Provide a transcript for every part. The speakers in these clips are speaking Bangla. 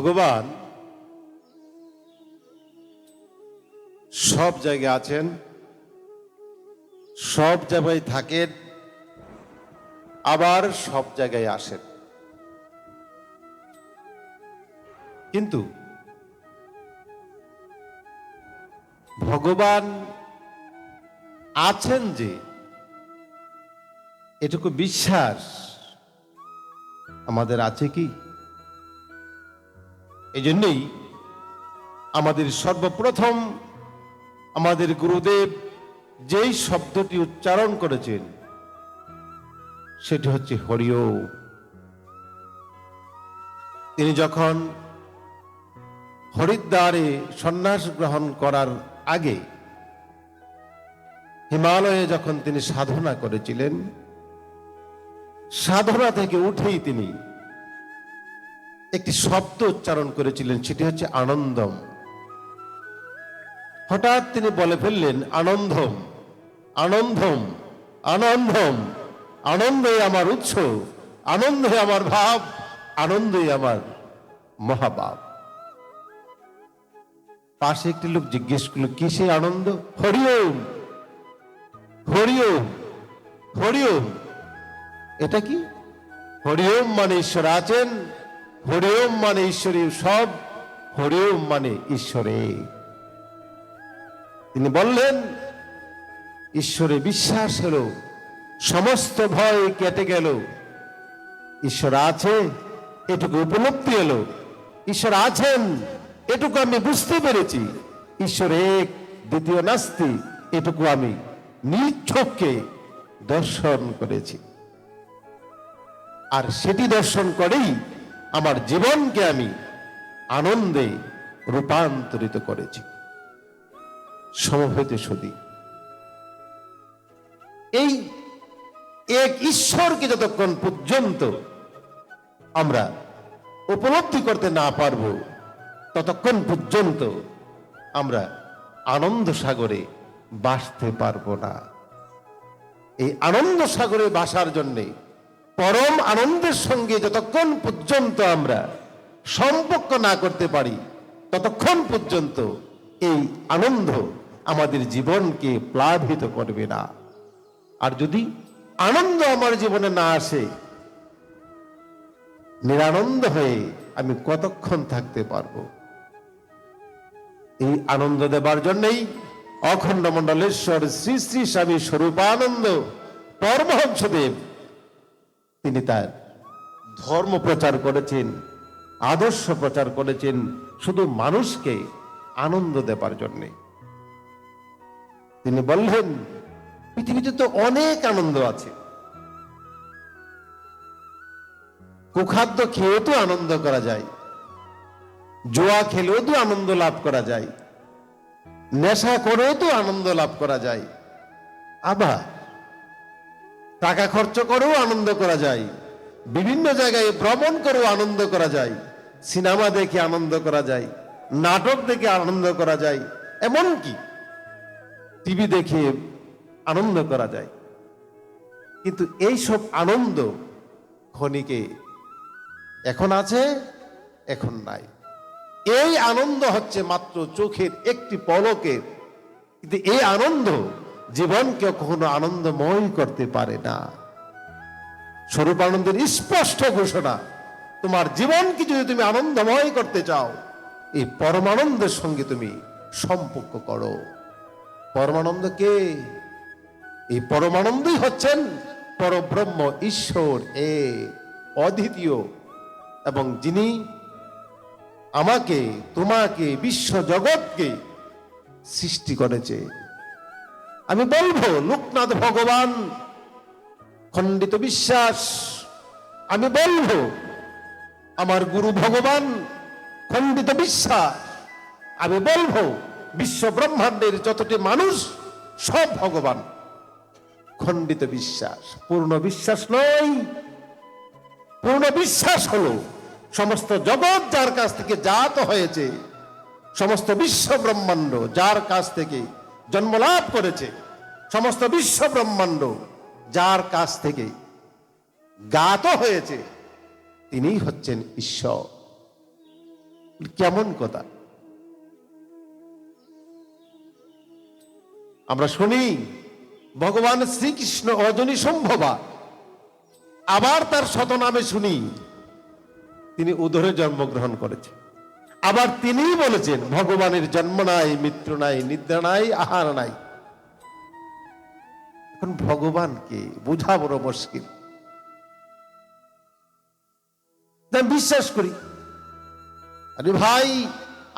ভগবান সব জায়গায় আছেন, সব জায়গায় থাকেন, আবার সব জায়গায় আসেন। কিন্তু ভগবান আছেন যে এটুকু বিশ্বাস আমাদের আছে কি? এই জন্যই আমাদের সর্বপ্রথম আমাদের গুরুদেব যেই শব্দটি উচ্চারণ করেছেন সেটি হচ্ছে হরি ওম। তিনি যখন হরিদ্বারে সন্ন্যাস গ্রহণ করার আগে হিমালয়ে যখন তিনি সাধনা করেছিলেন, সাধনা থেকে উঠেই তিনি একটি শব্দ উচ্চারণ করেছিলেন, সেটি হচ্ছে আনন্দম। হঠাৎ তিনি বলে ফেললেন আনন্দম, আনন্দম, আনন্দম। আনন্দই আমার উৎস, আনন্দই আমার ভাব, আনন্দই আমার মহাভাব। পাশে একটি লোক জিজ্ঞেস করল, কি সেই আনন্দ? হরি ওম, হরি ওম, হরি ওম। এটা কি? হরি ওম মানে ঈশ্বর আছেন, হরি ওম মানে ঈশ্বরী সব, হরি ওম মানে ঈশ্বরে। তিনি বললেন ঈশ্বরে বিশ্বাস হলো, সমস্ত ভয় কেটে গেল। ঈশ্বর আছে এটুকু উপলব্ধি এলো, ঈশ্বর আছেন এটুকু আমি বুঝতে পেরেছি, ঈশ্বর এক, দ্বিতীয় নাস্তি, এটুকু আমি নিজ চোখে দর্শন করেছি। আর সেটি দর্শন করেই আমার জীবনকে আমি আনন্দে রূপান্তরিত করেছি। সমবেত সুধী, এই এক ঈশ্বরকে যতক্ষণ পর্যন্ত আমরা উপলব্ধি করতে না পারব, ততক্ষণ পর্যন্ত আমরা আনন্দ সাগরে বাসতে পারবো না। এই আনন্দ সাগরে বাসার জন্যে পরম আনন্দের সঙ্গে যতক্ষণ পর্যন্ত আমরা সম্পর্ক না করতে পারি, ততক্ষণ পর্যন্ত এই আনন্দ আমাদের জীবনকে প্লাবিত করবে না। আর যদি আনন্দ আমার জীবনে না আসে, নিরানন্দ হয়ে আমি কতক্ষণ থাকতে পারবো? এই আনন্দ দেবার জন্যই অখণ্ড মণ্ডলেশ্বর শ্রী শ্রী স্বামী স্বরূপানন্দ পরমহংসদেব তিনি তার ধর্ম প্রচার করেছেন, আদর্শ প্রচার করেছেন শুধু মানুষকে আনন্দ দেবার জন্যে। তিনি বললেন পৃথিবীতে তো অনেক আনন্দ আছে, কুখাদ্য খেয়েও তো আনন্দ করা যায়, জুয়া খেলেও তো আনন্দ লাভ করা যায়, নেশা করেও তো আনন্দ লাভ করা যায়, আবার টাকা খরচ করেও আনন্দ করা যায়, বিভিন্ন জায়গায় ভ্রমণ করেও আনন্দ করা যায়, সিনেমা দেখে আনন্দ করা যায়, নাটক দেখে আনন্দ করা যায়, এমনকি টিভি দেখে আনন্দ করা যায়। কিন্তু এই সব আনন্দ ক্ষণিকে, এখন আছে এখন নাই। এই আনন্দ হচ্ছে মাত্র চোখের একটি পলকের, কিন্তু এই আনন্দ জীবনকে কখনো আনন্দময় করতে পারে না। স্বরূপানন্দের স্পষ্ট ঘোষণা, তোমার জীবনকে যদি তুমি আনন্দময় করতে চাও, এই পরমানন্দের সঙ্গে তুমি সম্পর্ক করো। পরমানন্দ কে? এই পরমানন্দই হচ্ছেন পরব্রহ্ম ঈশ্বর, এ অদ্বিতীয়, এবং যিনি আমাকে তোমাকে বিশ্ব জগৎকে সৃষ্টি করেছে। আমি বলবো লোকনাথ ভগবান খণ্ডিত বিশ্বাস, আমি বলবো আমার গুরু ভগবান খণ্ডিত বিশ্বাস, আমি বলবো বিশ্ব ব্রহ্মাণ্ডের যতটি মানুষ সব ভগবান খণ্ডিত বিশ্বাস। পূর্ণ বিশ্বাস নয়। পূর্ণ বিশ্বাস হলো সমস্ত জগৎ যার কাছ থেকে জাত হয়েছে, সমস্ত বিশ্ব ব্রহ্মাণ্ড যার কাছ থেকে জন্মলাভ করেছে, সমস্ত বিশ্ব ব্রহ্মাণ্ড যার কাছ থেকে জ্ঞাত হয়েছে, তিনিই হচ্ছেন ঈশ্বর। কেমন কথা? আমরা শুনি ভগবান শ্রীকৃষ্ণ অজনী সম্ভবা, আবার তার শতনামে শুনি তিনি উদরে জন্মগ্রহণ করেছেন। আবার তিনিই বলেছেন ভগবানের জন্ম নাই, মৃত্যু নাই, নিদ্রা নাই, আহার নাই। এখন ভগবানকে বোঝা বড় মুশকিল। বিশ্বাস করি, আরে ভাই,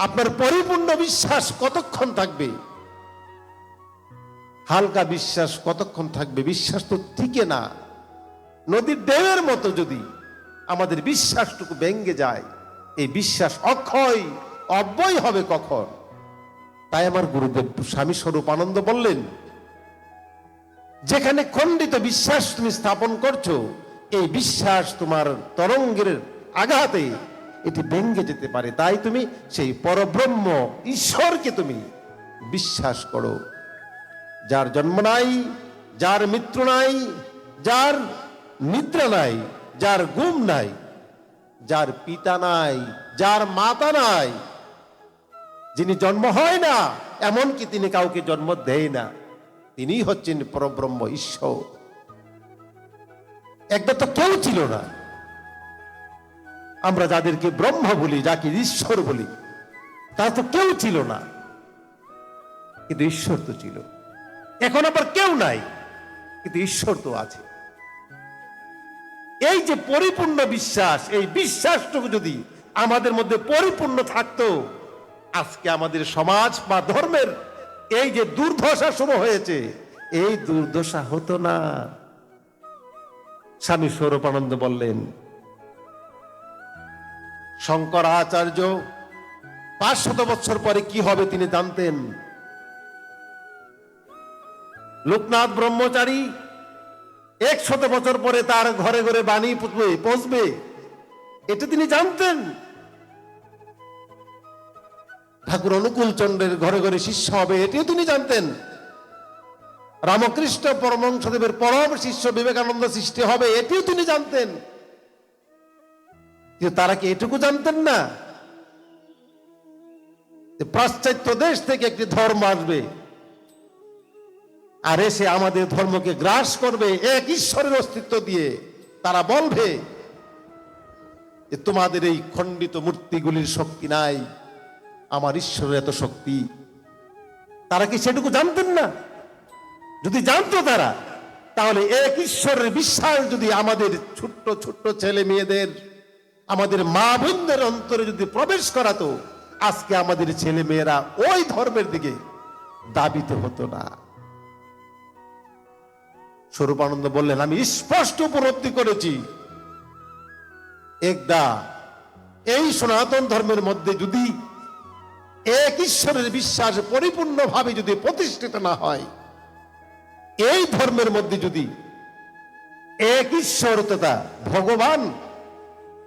আপনার পরিপূর্ণ বিশ্বাস কতক্ষণ থাকবে? হালকা বিশ্বাস কতক্ষণ থাকবে? বিশ্বাস তো টিকে না। নদীর ঢেউয়ের মতো যদি আমাদের বিশ্বাসটুকু ভেঙে যায়, এই বিশ্বাস অক্ষয় অব্যয় হবে কখন? তাই আমার গুরুদেব স্বামী স্বরূপানন্দ বললেন, যেখানে খণ্ডিত বিশ্বাস তুমি স্থাপন করছো, এই বিশ্বাস তোমার তরঙ্গের আঘাতে এটি ভেঙে যেতে পারে। তাই তুমি সেই পরব্রহ্ম ঈশ্বরকে তুমি বিশ্বাস করো, যার জন্ম নাই, যার মৃত্যু নাই, যার নিদ্রা নাই, যার ঘুম নাই, যার পিতা নাই, যার মাতা নাই, যিনি জন্ম হয় না, এমনকি তিনি কাউকে জন্ম দেয় না, তিনি হচ্ছেন পরব্রহ্ম ঈশ্বর। একদা তো কেউ ছিল না। আমরা যাদেরকে ব্রহ্ম বলি, যাকে ঈশ্বর বলি, তারা তো কেউ ছিল না, কিন্তু ঈশ্বর তো ছিল। এখন আবার কেউ নাই, কিন্তু ঈশ্বর তো আছে। এই যে পরিপূর্ণ বিশ্বাস, এই বিশ্বাসটুকু যদি আমাদের মধ্যে পরিপূর্ণ থাকতো, আজকে আমাদের সমাজ বা ধর্মের এই যে দুর্দশা শুরু হয়েছে, এই দুর্দশা হতো না। স্বামী স্বরূপানন্দ বললেন, শঙ্করাচার্য 500 বছর পরে কি হবে তিনি জানতেন। লোকনাথ ব্রহ্মচারী 100 বছর পরে তার ঘরে ঘরে বাণী পৌঁছবে, এটা তিনি জানতেন। ঠাকুর অনুকূল চন্দ্রের ঘরে ঘরে শিষ্য হবে, এটিও তিনি জানতেন। রামকৃষ্ণ পরমহংসদেবের পরম শিষ্য বিবেকানন্দ সৃষ্টি হবে, এটিও তিনি জানতেন। কিন্তু তারা কি এটুকু জানতেন না যে পাশ্চাত্য দেশ থেকে একটি ধর্ম আসবে, আর এসে আমাদের ধর্মকে গ্রাস করবে এক ঈশ্বরের অস্তিত্ব দিয়ে? তারা বলবে যে তোমাদের এই খণ্ডিত মূর্তিগুলির শক্তি নাই, আমার ঈশ্বরের এত শক্তি। তারা কি সেটুকু জানতেন না? যদি জানতো তারা, তাহলে এক ঈশ্বরের বিশ্বাস যদি আমাদের ছোট্ট ছোট্ট ছেলে মেয়েদের, আমাদের মা বোনদের অন্তরে যদি প্রবেশ করাতো, আজকে আমাদের ছেলে মেয়েরা ওই ধর্মের দিকে দাবিত হতো না। স্বরূপানন্দ বললেন, আমি স্পষ্ট উপলব্ধি করেছি, একদা এই সনাতন ধর্মের মধ্যে যদি এক ঈশ্বরের বিশ্বাস পরিপূর্ণভাবে যদি প্রতিষ্ঠিত না হয়, এই ধর্মের মধ্যে যদি এক ঈশ্বর তথা ভগবান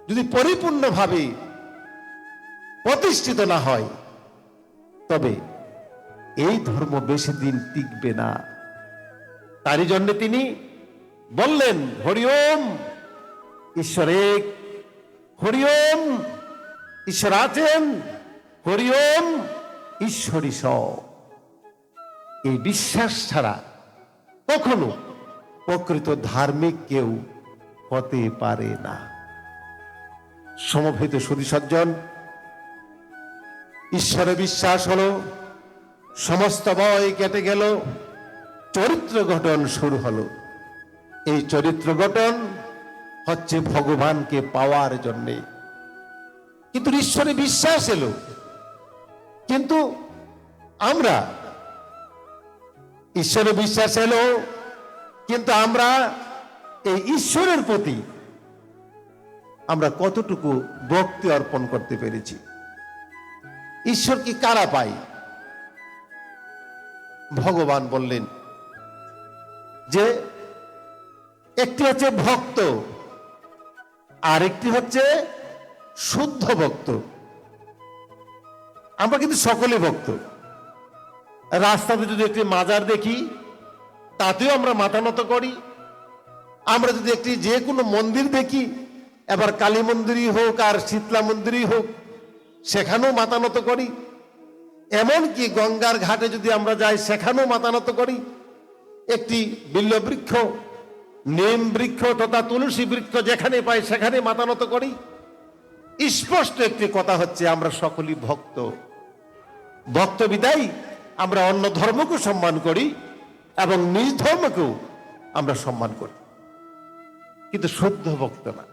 যদি পরিপূর্ণভাবে প্রতিষ্ঠিত না হয়, তবে এই ধর্ম বেশি দিন টিকবে না। তারই জন্য তিনি বললেন, হরি ওম, ঈশ্বর এক, হরি ওম, ঈশ্বর আছেন, হরি ওম, ঈশ্বরী সব। এই বিশ্বাস ছাড়া কখনো প্রকৃত ধার্মিক কেউ হতে পারে না। সমবেত সুধী সজ্জন, ঈশ্বরে বিশ্বাস হলো, সমস্ত ভয় কেটে গেল, চরিত্র গঠন শুরু হলো। এই চরিত্র গঠন হচ্ছে ভগবানকে পাওয়ার জন্যে। কিন্তু ঈশ্বরে বিশ্বাস এলো, কিন্তু আমরা ঈশ্বরে বিশ্বাস এলো, কিন্তু আমরা এই ঈশ্বরের প্রতি আমরা কতটুকু ভক্তি অর্পণ করতে পেরেছি? ঈশ্বর কি কারা পাই? ভগবান বললেন যে একটি হচ্ছে ভক্ত, আর একটি হচ্ছে শুদ্ধ ভক্ত। আমরা কিন্তু সকলে ভক্ত। রাস্তাতে যদি একটি মাজার দেখি, তাতেও আমরা মাথা নত করি। আমরা যদি একটি যে কোনো মন্দির দেখি, এবার কালী মন্দিরই হোক আর শীতলা মন্দিরই হোক, সেখানেও মাথা নত করি, এমনকি গঙ্গার ঘাটে যদি আমরা যাই সেখানেও মাথা নত করি। একটি বিল্ল বৃক্ষ, নিম বৃক্ষ তথা তুলসী বৃক্ষ যেখানে পাই সেখানে মাথা নত করি। স্পষ্ট একটি কথা হচ্ছে, আমরা সকলেই ভক্ত। ভক্ত বিদায় আমরা অন্য ধর্মকে সম্মান করি এবং নিজ ধর্মকেও আমরা সম্মান করি, কিন্তু শুদ্ধ ভক্ত না।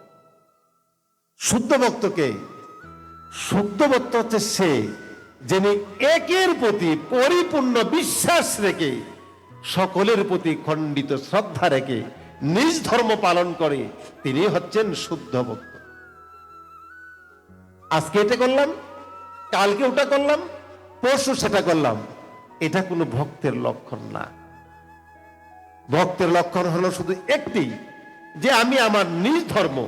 শুদ্ধ ভক্তকে, শুদ্ধ ভক্ত হচ্ছে সে যিনি একের প্রতি পরিপূর্ণ বিশ্বাস রেখে, সকলের প্রতি খণ্ডিত শ্রদ্ধা রেখে নিজ ধর্ম পালন করে, তিনি হচ্ছেন শুদ্ধ ভক্ত। আজকে এটা করলাম, কালকে ওটা করলাম, পরশু সেটা করলাম, এটা কোনো ভক্তের লক্ষণ না। ভক্তের লক্ষণ হলো শুধু একটি, যে আমি আমার নিজ ধর্ম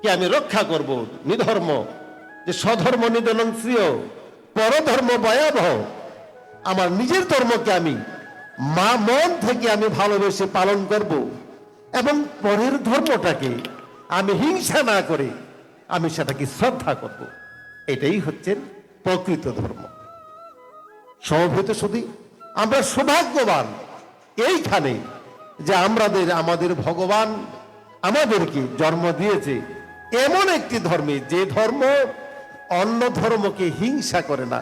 কে আমি রক্ষা করব। নিধর্ম, যে স্বধর্ম নিধনং শ্রেয়, পরধর্ম ভয়াবহ। আমার নিজের ধর্মকে আমি মন থেকে আমি ভালোবেসে পালন করব এবং পরের ধর্মটাকে আমি হিংসা না করে আমি সেটাকে শ্রদ্ধা করব। এটাই হচ্ছে প্রকৃত ধর্ম। সমবেত শুধু আমরা সৌভাগ্যবান এইখানে যে আমাদের ভগবান আমাদেরকে জন্ম দিয়েছে এমন একটি ধর্মে, যে ধর্ম অন্য ধর্মকে হিংসা করে না,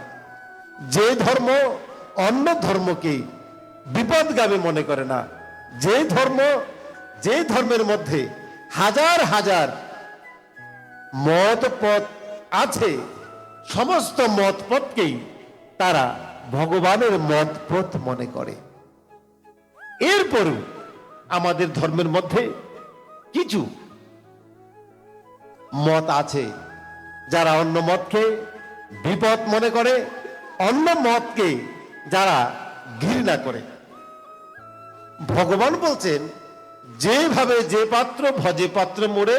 যে ধর্ম অন্য ধর্মকে বিপদগামী মনে করে না, যে ধর্মের মধ্যে হাজার হাজার মত পথ আছে, সমস্ত মত পথকেই তারা ভগবানের মত পথ মনে করে। এরপরও আমাদের ধর্মের মধ্যে কিছু মত আছে যারা অন্য মতকে বিপদ মনে করে, অন্য মতকে যারা ঘৃণা করে। ভগবান বলছেন, যেভাবে যে পাত্র ভজে পাত্র মোড়ে,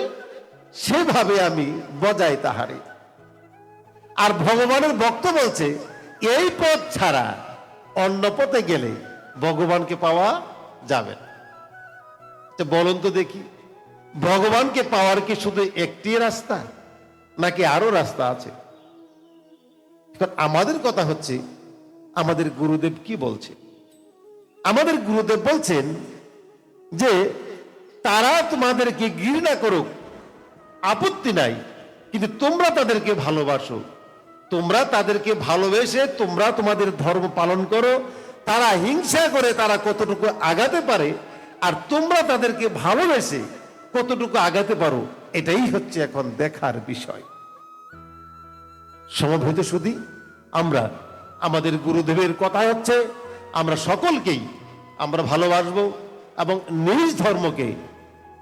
সেভাবে আমি বজাই তাহারে। আর ভগবানের ভক্ত বলছে, এই পথ ছাড়া অন্য পথে গেলে ভগবানকে পাওয়া যাবে না। বলুন তো দেখি, ভগবানকে পাওয়ার কি শুধু একটি রাস্তা, নাকি আরো রাস্তা আছে? আমাদের কথা হচ্ছে, আমাদের গুরুদেব কি বলছে? আমাদের গুরুদেব বলছেন যে তারা তোমাদেরকে ঘৃণা করুক, আপত্তি নাই, কিন্তু তোমরা তাদেরকে ভালোবাসো। তোমরা তাদেরকে ভালোবেসে তোমরা তোমাদের ধর্ম পালন করো। তারা হিংসা করে তারা কতটুকু আগাতে পারে, আর তোমরা তাদেরকে ভালোবেসে কতটুকু আগাতে পারো, এটাই হচ্ছে এখন দেখার বিষয়। সমবেত শুধু আমরা আমাদের গুরুদেবের কথা হচ্ছে, আমরা সকলকেই আমরা ভালোবাসবো এবং নিজ ধর্মকে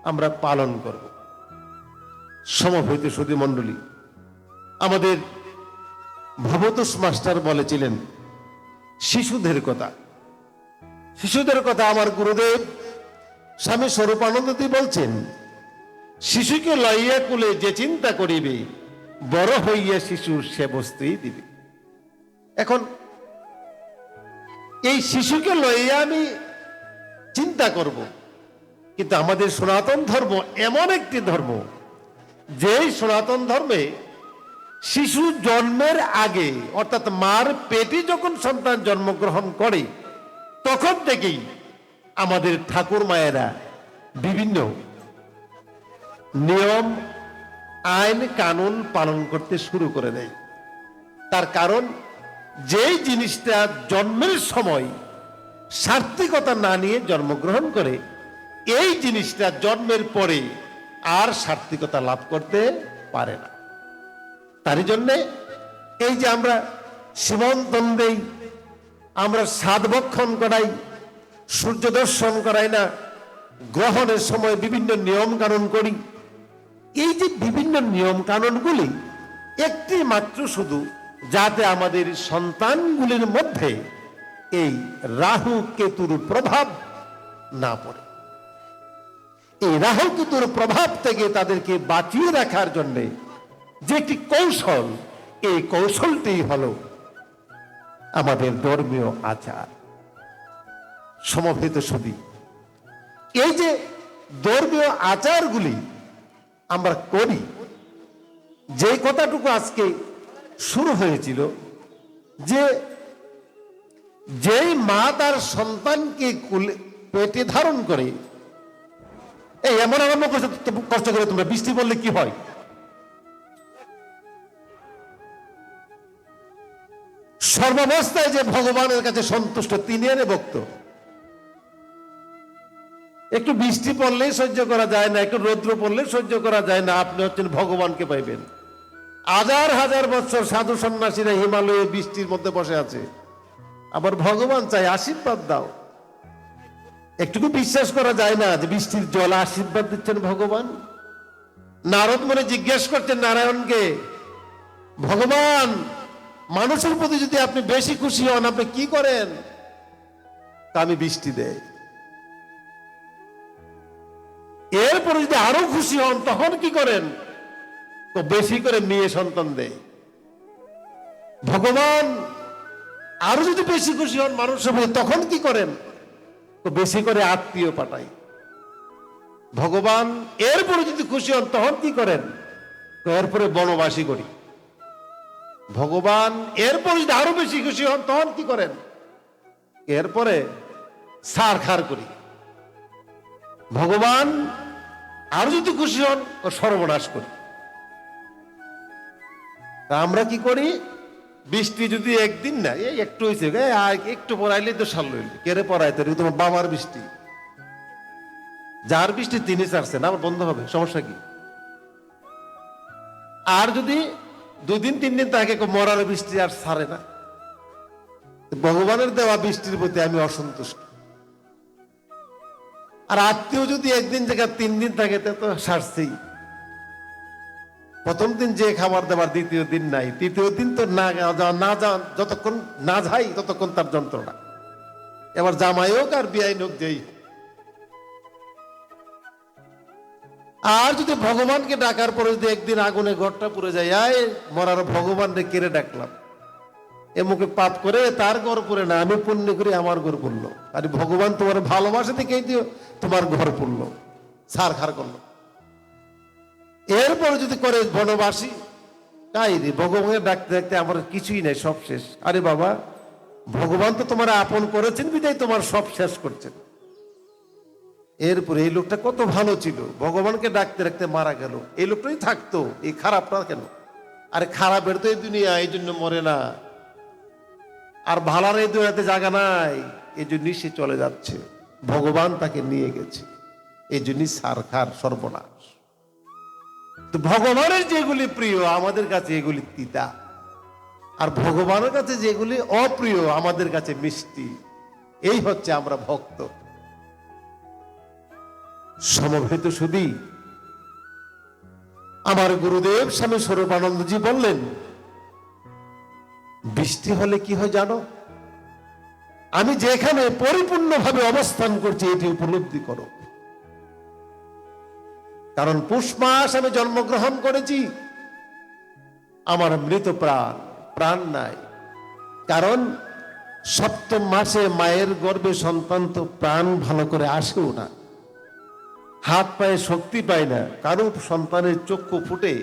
আমরা পালন করব। সমবেত শুধু মণ্ডলী, আমাদের ভবতোষ মাস্টার বলেছিলেন শিশুদের কথা। শিশুদের কথা আমার গুরুদেব স্বামী স্বরূপানন্দজি বলছেন, শিশুকে লইয়া কুলে যে চিন্তা করিবে, বড় হইয়া শিশু সে বস্তুই দিবে। এখন এই শিশুকে লইয়া আমি চিন্তা করব, কিন্তু আমাদের সনাতন ধর্ম এমন একটি ধর্ম, যেই সনাতন ধর্মে শিশু জন্মের আগে, অর্থাৎ মার পেটে যখন সন্তান জন্মগ্রহণ করে, তখন থেকেই আমাদের ঠাকুর মায়েরা বিভিন্ন নিয়ম আইন কানুন পালন করতে শুরু করে দেয়। তার কারণ, যেই জিনিসটা জন্মের সময় সার্থকতা না নিয়ে জন্মগ্রহণ করে, এই জিনিসটা জন্মের পরে আর সার্থকতা লাভ করতে পারে না। তার জন্য এই যে আমরা সীমন্তন দেই, আমরা সাধভক্ষণ করাই, সূর্য দর্শন করাই না, গ্রহণের সময় বিভিন্ন নিয়ম কানুন করি, এই যে বিভিন্ন নিয়ম কানুনগুলি একটি মাত্র শুধু যাতে আমাদের সন্তানগুলির মধ্যে এই রাহু কেতুর প্রভাব না পড়ে। এই রাহু কেতুর প্রভাব থেকে তাদেরকে বাঁচিয়ে রাখার জন্য যে একটি কৌশল, এই কৌশলটি হলো আমাদের ধর্মীয় আচার। সমবেত শুধু এই যে ধর্মীয় আচারগুলি আমরা করি, যে কথাটুকু আজকে শুরু হয়েছিল যে যেই মা তার সন্তানকে পেটে ধারণ করে, এই এমন আরম্ভ করছে, কষ্ট করে তোমরা বৃষ্টি পড়লে কি হয়? সর্বাবস্থায় যে ভগবানের কাছে সন্তুষ্ট, তিনি এনে ভক্ত। একটু বৃষ্টি পড়লেই সহ্য করা যায় না, একটু রৌদ্র পড়লে সহ্য করা যায় না, আপনি হচ্ছেন ভগবানকে পাইবেন। হাজার হাজার বছর সাধু সন্ন্যাসীরা হিমালয়ে বৃষ্টির মধ্যে বসে আছে, আবার ভগবান চাই আশীর্বাদ দাও। একটুকু বিশ্বাস করা যায় না যে বৃষ্টির জল আশীর্বাদ দিচ্ছেন ভগবান? নারদ মনে জিজ্ঞেস করছেন নারায়ণকে, ভগবান মানুষের প্রতি যদি আপনি বেশি খুশি হন, আপনি কি করেন? আমি বৃষ্টি দেয়। এরপরে যদি আরো খুশি হন তখন কি করেন? তো বেশি করে মেয়ে সন্তান দেয়। ভগবান আরো যদি বেশি খুশি হন মানুষের প্রতি তখন কি করেন? তো বেশি করে আত্মীয় পাঠাই। ভগবান এরপরে যদি খুশি হন তখন কি করেন? তো এরপরে বনবাসী করি। ভগবান এরপরে যদি আরো বেশি খুশি হন তখন কি করেন? এরপরে সার খার করি। ভগবান আরো যদি খুশি হন ও সর্বনাশ করি। আমরা কি করি? বৃষ্টি যদি একদিন না, এই একটু হয়েছে, একটু পড়াইলে তো সাল হইলে কেড়ে পড়াইতে তোমার বাবার বৃষ্টি, যার বৃষ্টি তিনি ছাড়ছেন, আমার বন্ধ হবে, সমস্যা কি? আর যদি 2 দিন 3 দিন তাকে মরার বৃষ্টি আর ছাড়ে না, ভগবানের দেওয়া বৃষ্টির প্রতি আমি অসন্তুষ্ট। আর আত্মীয় যদি একদিন জায়গা 3 দিন থাকে তো সারছেই। প্রথম দিন যে খাবার দেওয়ার, দ্বিতীয় দিন নাই, তৃতীয় দিন তো না যান, যতক্ষণ না যাই ততক্ষণ তার যন্ত্রণা। এবার জামাই হোক আর বিয়াই হোক যেই। আর যদি ভগবানকে ডাকার পরে যদি একদিন আগুনে ঘরটা পুড়ে যায়, আয় মরার ভগবান রে কেড়ে ডাকলাম, এ মুখে পাপ করে তার ঘর পুড়ে না, আমি পুণ্য করি আমার ঘর পুড়লো। আরে ভগবান তোমার ভালোবাসা থেকেই দিও, তোমার ঘর পুড়লো, সার খার করলো। এরপরে যদি করে বনবাসী, তাই রে ভগবানের ডাকতে ডাকতে আমার কিছুই নাই, সব শেষ। আরে বাবা, ভগবান তো তোমার আপন করেছেন বিদায় তোমার সব শেষ করছেন। এরপরে এই লোকটা কত ভালো ছিল, ভগবানকে ডাকতে ডাকতে মারা গেল। এই লোকটাই থাকতো, এই খারাপটা কেন? আরে খারাপের তো এই দুনিয়া, এই জন্য মরে না। আর ভালার এই দুনিয়াতে জায়গা নাই, এই জন্যই সে চলে যাচ্ছে। ভগবান তাকে নিয়ে গেছে, এই জন্যই সার খার সর্বনাশ। তো ভগবানের যেগুলি প্রিয় আমাদের কাছে এগুলি তিতা, আর ভগবানের কাছে যেগুলি অপ্রিয় আমাদের কাছে মিষ্টি। এই হচ্ছে আমরা ভক্ত। সমবেত সুধী, আমার গুরুদেব স্বামী স্বরূপানন্দজি বললেন, বৃষ্টি হলে কি হয় জানো? আমি যেখানে পরিপূর্ণভাবে অবস্থান করছি এটি উপলব্ধি করো। কারণ পুষ মাস আমি জন্মগ্রহণ করেছি, আমার মৃত প্রাণ নাই। কারণ সপ্তম মাসে মায়ের গর্ভে সন্তান তো প্রাণ ভালো করে আসেও না, হাত পায়ে শক্তি পায় না, কারো সন্তানের চক্ষু ফুটে,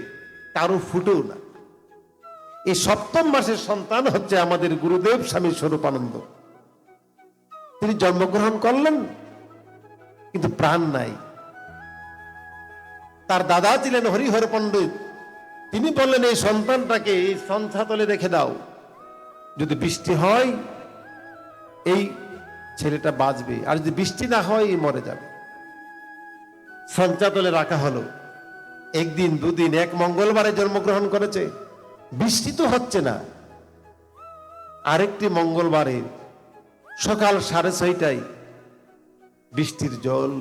কারো ফুটেও না। এই সপ্তম মাসের সন্তান হচ্ছে আমাদের গুরুদেব স্বামী স্বরূপানন্দ। তিনি জন্মগ্রহণ করলেন কিন্তু প্রাণ নাই। তার দাদা ছিলেন হরিহর পণ্ডিত, তিনি বললেন এই সন্তানটাকে এই সন্ধ্যাতলে রেখে দাও, যদি বৃষ্টি হয় এই ছেলেটা বাঁচবে, আর যদি বৃষ্টি না হয় এই মরে যাবে। সঞ্চাতলে রাখা হলো। একদিন দুদিন, এক মঙ্গলবারে জন্মগ্রহণ করেছে, বৃষ্টি তো হচ্ছে না। আরেকটি মঙ্গলবারে সকাল 6:30টায় বৃষ্টির জল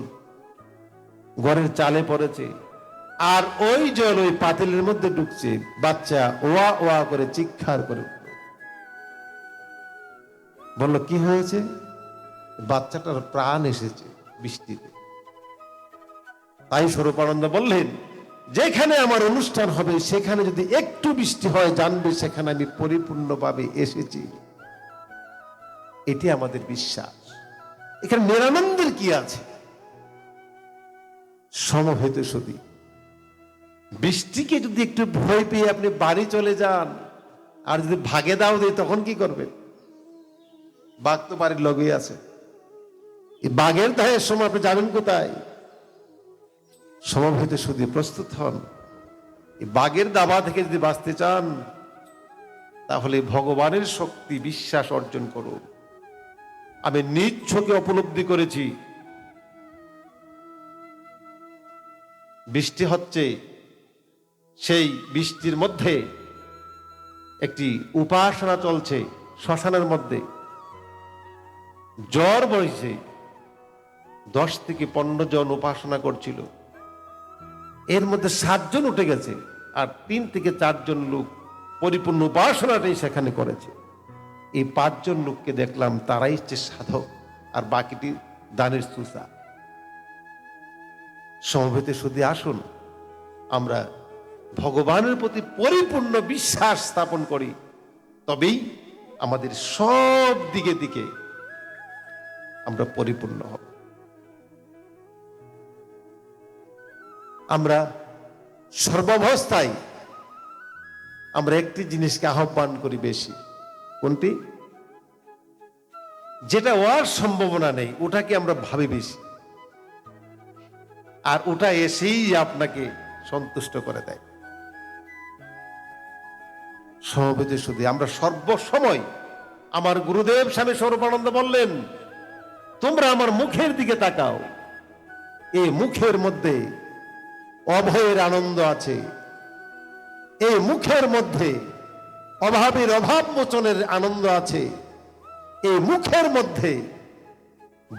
ঘরের চালে পড়েছে, আর ওই জল ওই পাতিলের মধ্যে ঢুকছে। বাচ্চা ওয়া ওয়া করে চিৎকার করে বলল, কি হয়েছে? বাচ্চাটার প্রাণ এসেছে বৃষ্টিতে। তাই স্বরূপানন্দ বললেন, যেখানে আমার অনুষ্ঠান হবে সেখানে যদি একটু বৃষ্টি হয় জানবে সেখানে আমি পরিপূর্ণভাবে এসেছি। এটি আমাদের বিশ্বাস। এখানে নিরানন্দের কি আছে? সমবেত সুধী, বৃষ্টিকে যদি একটু ভয় পেয়ে আপনি বাড়ি চলে যান, আর যদি ভাগে দাও দিই তখন কি করবে? বাঘ তো বাড়ির লগেই আছে। এই বাঘের দায়ের সময় আপনি যাবেন কোথায়? সমবেত শুধু প্রস্তুত হন। এই বাঘের দাবা থেকে যদি বাঁচতে চান তাহলে ভগবানের শক্তি বিশ্বাস অর্জন করুন। আমি নিজ চোখে উপলব্ধি করেছি, বৃষ্টি হচ্ছে, সেই বৃষ্টির মধ্যে একটি উপাসনা চলছে শ্মশানের মধ্যে। জ্বর বইছে, 10 থেকে 15 জন উপাসনা করছিল। এর মধ্যে 7 জন উঠে গেছে, আর 3 থেকে 4 জন লোক পরিপূর্ণ উপাসনাটাই সেখানে করেছে। এই 5 জন লোককে দেখলাম, তারাই হচ্ছে সাধক, আর বাকিটি দানের সুসা। সমবেতে শুধু আসুন, আমরা ভগবানের প্রতি পরিপূর্ণ বিশ্বাস স্থাপন করি, তবেই আমাদের সব দিকে দিকে আমরা পরিপূর্ণ হব। আমরা সর্বাবস্থায় আমরা একটি জিনিসকে আহ্বান করি বেশি। কোনটি? যেটা হওয়ার সম্ভাবনা নেই ওটাকে আমরা ভাবি বেশি, আর ওটা এসেই আপনাকে সন্তুষ্ট করে দেয়। সমবেত শুধু আমরা সর্বসময়, আমার গুরুদেব স্বামী স্বরূপানন্দ বললেন, তোমরা আমার মুখের দিকে তাকাও, এই মুখের মধ্যে অভয়ের আনন্দ আছে, এই মুখের মধ্যে অভাবের অভাব মোচনের আনন্দ আছে, এই মুখের মধ্যে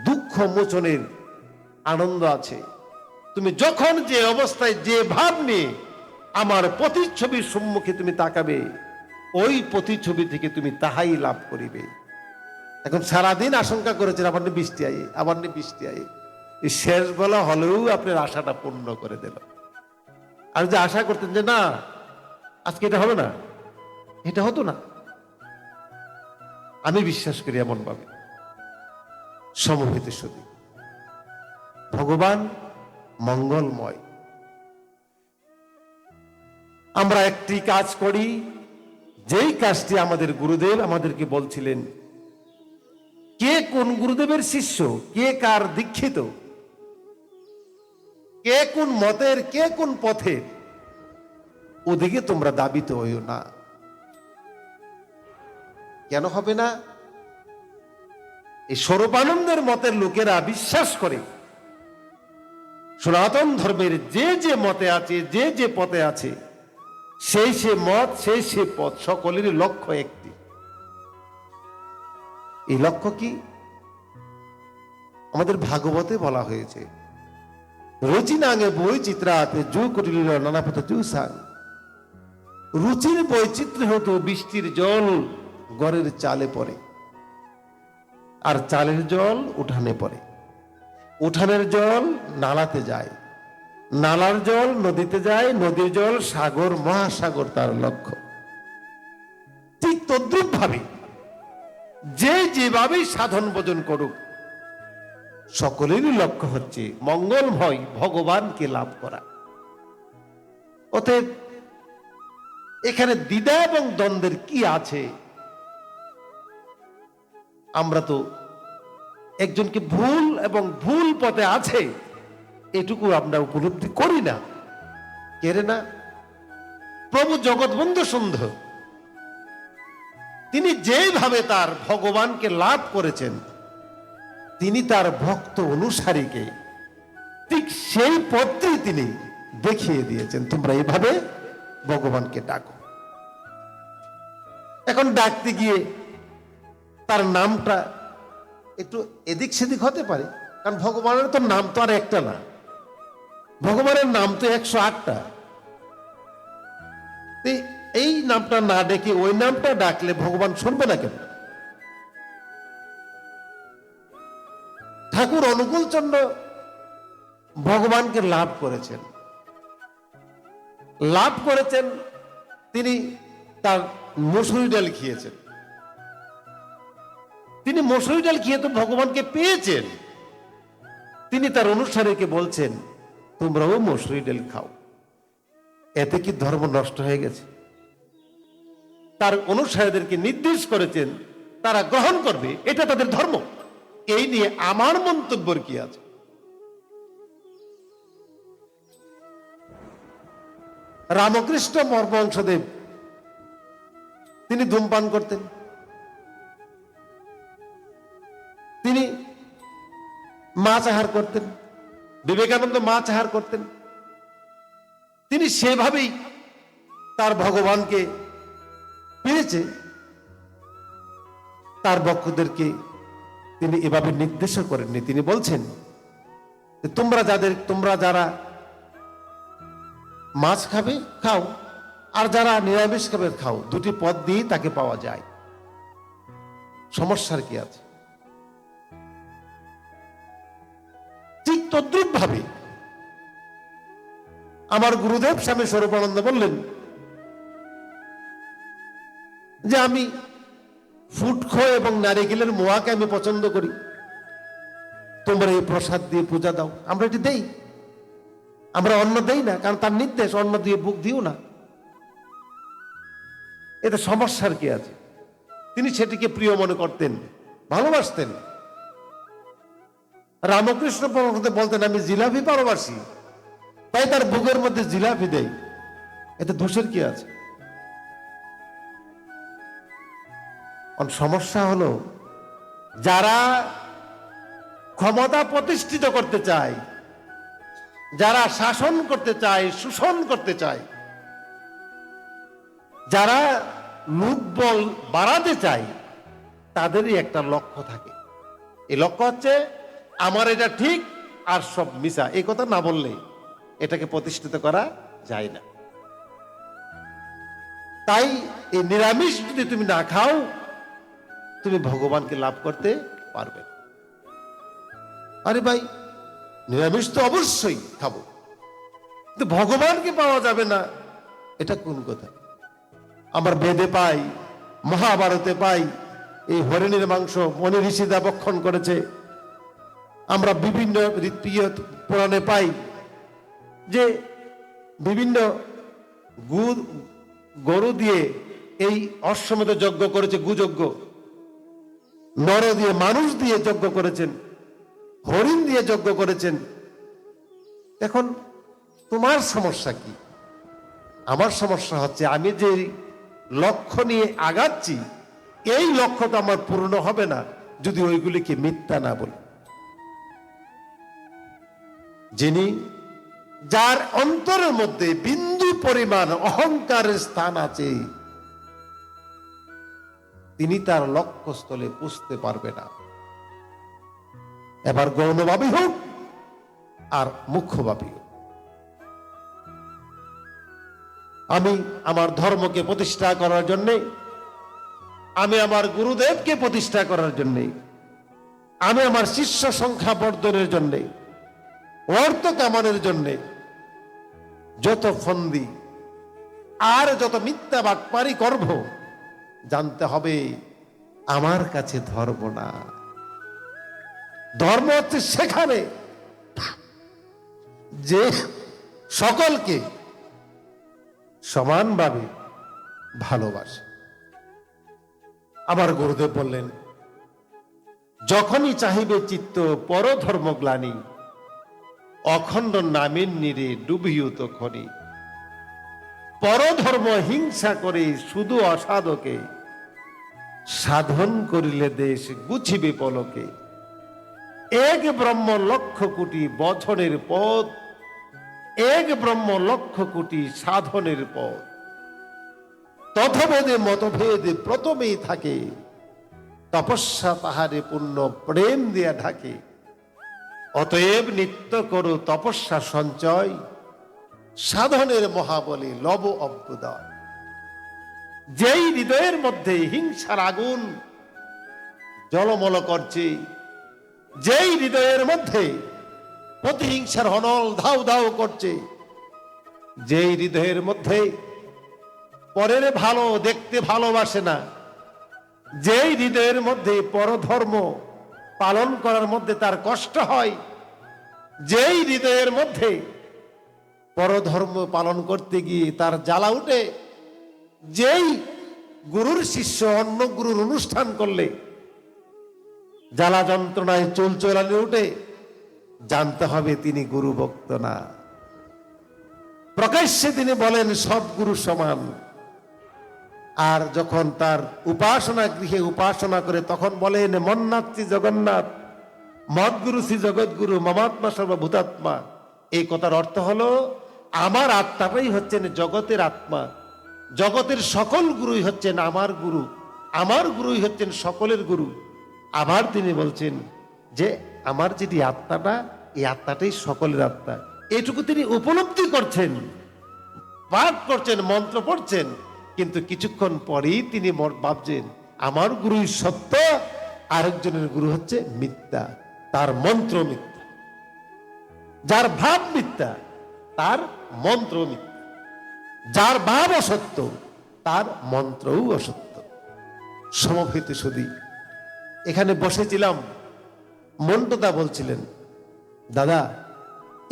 দুঃখ মোচনের আনন্দ আছে। তুমি যখন যে অবস্থায় যে ভাব নিয়ে আমার প্রতিচ্ছবির সম্মুখে তুমি তাকাবে, ওই প্রতিচ্ছবি থেকে তুমি তাহাই লাভ করিবে। এখন সারাদিন আশঙ্কা করেছেন আবার বৃষ্টি আয়ে, আবার বৃষ্টি আয়ে, এই শেষ বেলা হলেও আপনার আশাটা পূর্ণ করে দিল। আর যে আশা করতেন যে না আজকে এটা হবে না, এটা হতো না, আমি বিশ্বাস করি এমন ভাবে। সমবেত শুধু ভগবান মঙ্গলময়। আমরা একটি কাজ করি, যেই কাজটি আমাদের গুরুদেব আমাদেরকে বলছিলেন। কে কোন গুরুদেবের শিষ্য, কে কার দীক্ষিত, কে কোন মতের, কে কোন পথের, ওদিকে তোমরা দাবিত হইও না। কেন হবে না? এই স্বরূপানন্দের মতের লোকেরা বিশ্বাস করে সনাতন ধর্মের যে যে মতে আছে, যে যে পথে আছে, সেই সে মত, সেই সে পথ, সকলেরই লক্ষ্য একটি। এই লক্ষ্য কি? আমাদের ভাগবতে বলা হয়েছে, রচিনাঙ্গে বৈচিত্রাতে জু করিল নানা পথ জু সাং। রুচির বৈচিত্র্য হতো বৃষ্টির জল ঘরের চালে পড়ে, আর চালের জল উঠানে পড়ে, উঠানের জল নালাতে যায়, নালার জল নদীতে যায়, নদীর জল সাগর মহাসাগর তার লক্ষ্য। ঠিক তদ্রুপ ভাবে যে যেভাবেই সাধন ভজন করুক, সকলেরই লক্ষ্য হচ্ছে মঙ্গলময় ভগবানকে লাভ করা। অতএব এখানে দ্বিধা এবং দ্বন্দ্বের কি আছে? আমরা তো একজনকে ভুল এবং ভুল পথে আছে এটুকু আমরা উপলব্ধি করি না। কেরে না? প্রভু জগৎবন্ধু সুন্দর, তিনি যেভাবে তার ভগবানকে লাভ করেছেন, তিনি তার ভক্ত অনুসারীকে ঠিক সেই পথটি তিনি দেখিয়ে দিয়েছেন। তোমরা এইভাবে ভগবানকে ডাকো। এখন ডাকতে গিয়ে তার নামটা একটু এদিক সেদিক হতে পারে, কারণ ভগবানের তো নাম তো আর একটা না, ভগবানের নাম তো 108টা। এই নামটা না ডেকে ওই নামটা ডাকলে ভগবান শুনবে না কেন? ঠাকুর অনুকূল চন্দ্র ভগবানকে লাভ করেছেন, লাভ করেছেন তিনি তার মসুরি ডাল খেয়েছেন। তিনি মসুরি ডাল খেয়ে তো ভগবানকে পেয়েছেন। তিনি তার অনুসারীকে বলছেন তোমরাও মসুরি ডাল খাও। এতে কি ধর্ম নষ্ট হয়ে গেছে? তার অনুসারীদেরকে নির্দেশ করেছেন তারা গ্রহণ করবে, এটা তাদের ধর্ম। এই নিয়ে আমার মন্তব্যের কি আছে? রামকৃষ্ণ পরমহংসদেব তিনি ধূমপান করতেন, তিনি মাছ আহার করতেন, বিবেকানন্দ মাছ আহার করতেন। তিনি সেভাবেই তার ভগবানকে পেয়েছে। তার ভক্তদেরকে তিনি এভাবে নির্দেশ করেননি। তিনি বলছেন তোমরা যারা মাছ খাবে খাও, আর যারা নিরামিষ খাবে খাও, দুটি পদ দিয়ে তাকে পাওয়া যায়, সমস্যার কি আছে? ঠিক তদ্রুপ ভাবে আমার গুরুদেব স্বামী স্বরূপানন্দ বললেন যে আমি ফুটখো এবং নারিকেলের মোয়াকে আমি পছন্দ করি, তোমরা এই প্রসাদ দিয়ে পূজা দাও। আমরা এটি দেই, আমরা অন্ন দেই না, কারণ তার নির্দেশ অন্ন দিয়ে বুক দিও না। এতে সমস্যার কি আছে? তিনি সেটিকে প্রিয় মনে করতেন, ভালোবাসতেন। রামকৃষ্ণ পরমহংস বলতেন আমি জিলাপি ভালোবাসি, তাই তার বুকের মধ্যে জিলাপি দেয়, এতে দোষের কি আছে? সমস্যা হলো যারা ক্ষমতা প্রতিষ্ঠিত করতে চায়, যারা শাসন করতে চায়, শোষণ করতে চায়, যারা লোকবল বাড়াতে চায়, তাদেরই একটা লক্ষ্য থাকে। এই লক্ষ্য হচ্ছে আমার এটা ঠিক আর সব মিছা। এই কথা না বললে এটাকে প্রতিষ্ঠিত করা যায় না। তাই এই নিরামিষ যদি তুমি না খাও, তুমি ভগবানকে লাভ করতে পারবে না। আরে ভাই, নিরামিষ তো অবশ্যই খাবো, কিন্তু ভগবানকে পাওয়া যাবে না, এটা কোন কথা? আমার বেদে পাই, মহাভারতে পাই, এই হরিণীর মাংস মনি ঋষিদা ভক্ষণ করেছে। আমরা বিভিন্ন পুরাণে পাই যে বিভিন্ন গরু দিয়ে এই অশ্বমেধ যজ্ঞ করেছে, গুযজ্ঞ। নর দিয়ে, মানুষ দিয়ে যজ্ঞ করেছেন, হরিণ দিয়ে যজ্ঞ করেছেন। এখন তোমার সমস্যা কি? আমার সমস্যা হচ্ছে আমি যে লক্ষ্য নিয়ে আগাচ্ছি, এই লক্ষ্য তো আমার পূর্ণ হবে না যদি ওইগুলিকে মিথ্যা না বলি। যিনি, যার অন্তরের মধ্যে বিন্দু পরিমাণ অহংকারের স্থান আছে, তিনি তার লক্ষ্যস্থলে পৌঁছতে পারবে না। এবার গৌণভাবী হোক আর মুখ্যভাবী হোক। আমি আমার ধর্মকে প্রতিষ্ঠা করার জন্যে, আমি আমার গুরুদেবকে প্রতিষ্ঠা করার জন্যে, আমি আমার শিষ্য সংখ্যা বর্ধনের জন্যে, অর্থ কামানোর জন্যে যত ফন্দি আর যত মিথ্যা বাটপারি করব, জানতে হবে আমার কাছে ধর্ম না। ধর্ম হচ্ছে সেখানে যে সকলকে সমানভাবে ভালোবাসে। আমার গুরুদেব বললেন, যখনই চাহিবে চিত্ত পরধর্ম গ্লানি, অখণ্ড নামের নীরে ডুবিও তখনই। পরধর্ম হিংসা করে শুধু অসাধকে, সাধন করিলে দেশ গুছিবে পলকে। এক ব্রহ্ম লক্ষ কোটি বছরের পথ, এক ব্রহ্ম লক্ষ কোটি সাধনের পথ। তথভেদে মতভেদে প্রথমেই থাকে, তপস্যা তাহারে পূর্ণ প্রেম দিয়া ঢাকে। অতএব নিত্য করো তপস্যা সঞ্চয়, সাধনের মহাবলী লব অভ্যুদয়। যেই হৃদয়ের মধ্যে হিংসার আগুন জলমল করছে, যেই হৃদয়ের মধ্যে প্রতিহিংসার অনল ধাউ ধাউ করছে, যেই হৃদয়ের মধ্যে পরের ভালো দেখতে ভালোবাসে না, যেই হৃদয়ের মধ্যে পরধর্ম পালন করার মধ্যে তার কষ্ট হয়, যেই হৃদয়ের মধ্যে পরধর্ম পালন করতে গিয়ে তার জ্বালা উঠে, যেই গুরুর শিষ্য অন্য গুরুর অনুষ্ঠান করলে জ্বালা যন্ত্রণায় চুল চলানি উঠে, জানতে হবে তিনি গুরু ভক্ত না। প্রকাশ্যে তিনি বলেন সব গুরু সমান, আর যখন তার উপাসনা গৃহে উপাসনা করে তখন বলেন মন্নাথ শ্রী জগন্নাথ, মদ্গুরু শ্রী জগৎগুরু, মমাত্মা সর্বভূতাত্মা। এই কথার অর্থ হলো আমার আত্মাটাই হচ্ছেন জগতের আত্মা, জগতের সকল গুরুই হচ্ছেন আমার গুরু, আমার গুরুই হচ্ছেন সকলের গুরু। আবার তিনি বলছেন যে আমার যেটি আত্মাটা, এই আত্মাটাই সকলের আত্মা। এটুকু তিনি উপলব্ধি করছেন, পাঠ করছেন, মন্ত্র পড়ছেন, কিন্তু কিছুক্ষণ পরেই তিনি ভাবছেন আমার গুরুই সত্য, আরেকজনের গুরু হচ্ছে মিথ্যা, তার মন্ত্র মিথ্যা। যার ভাব মিথ্যা তার মন্ত্র মিথ্যা, যার ভাব অসত্য তার মন্ত্রও অসত্য। সমবেত সুধী, এখানে বসেছিলাম, মন্টুদা বলছিলেন দাদা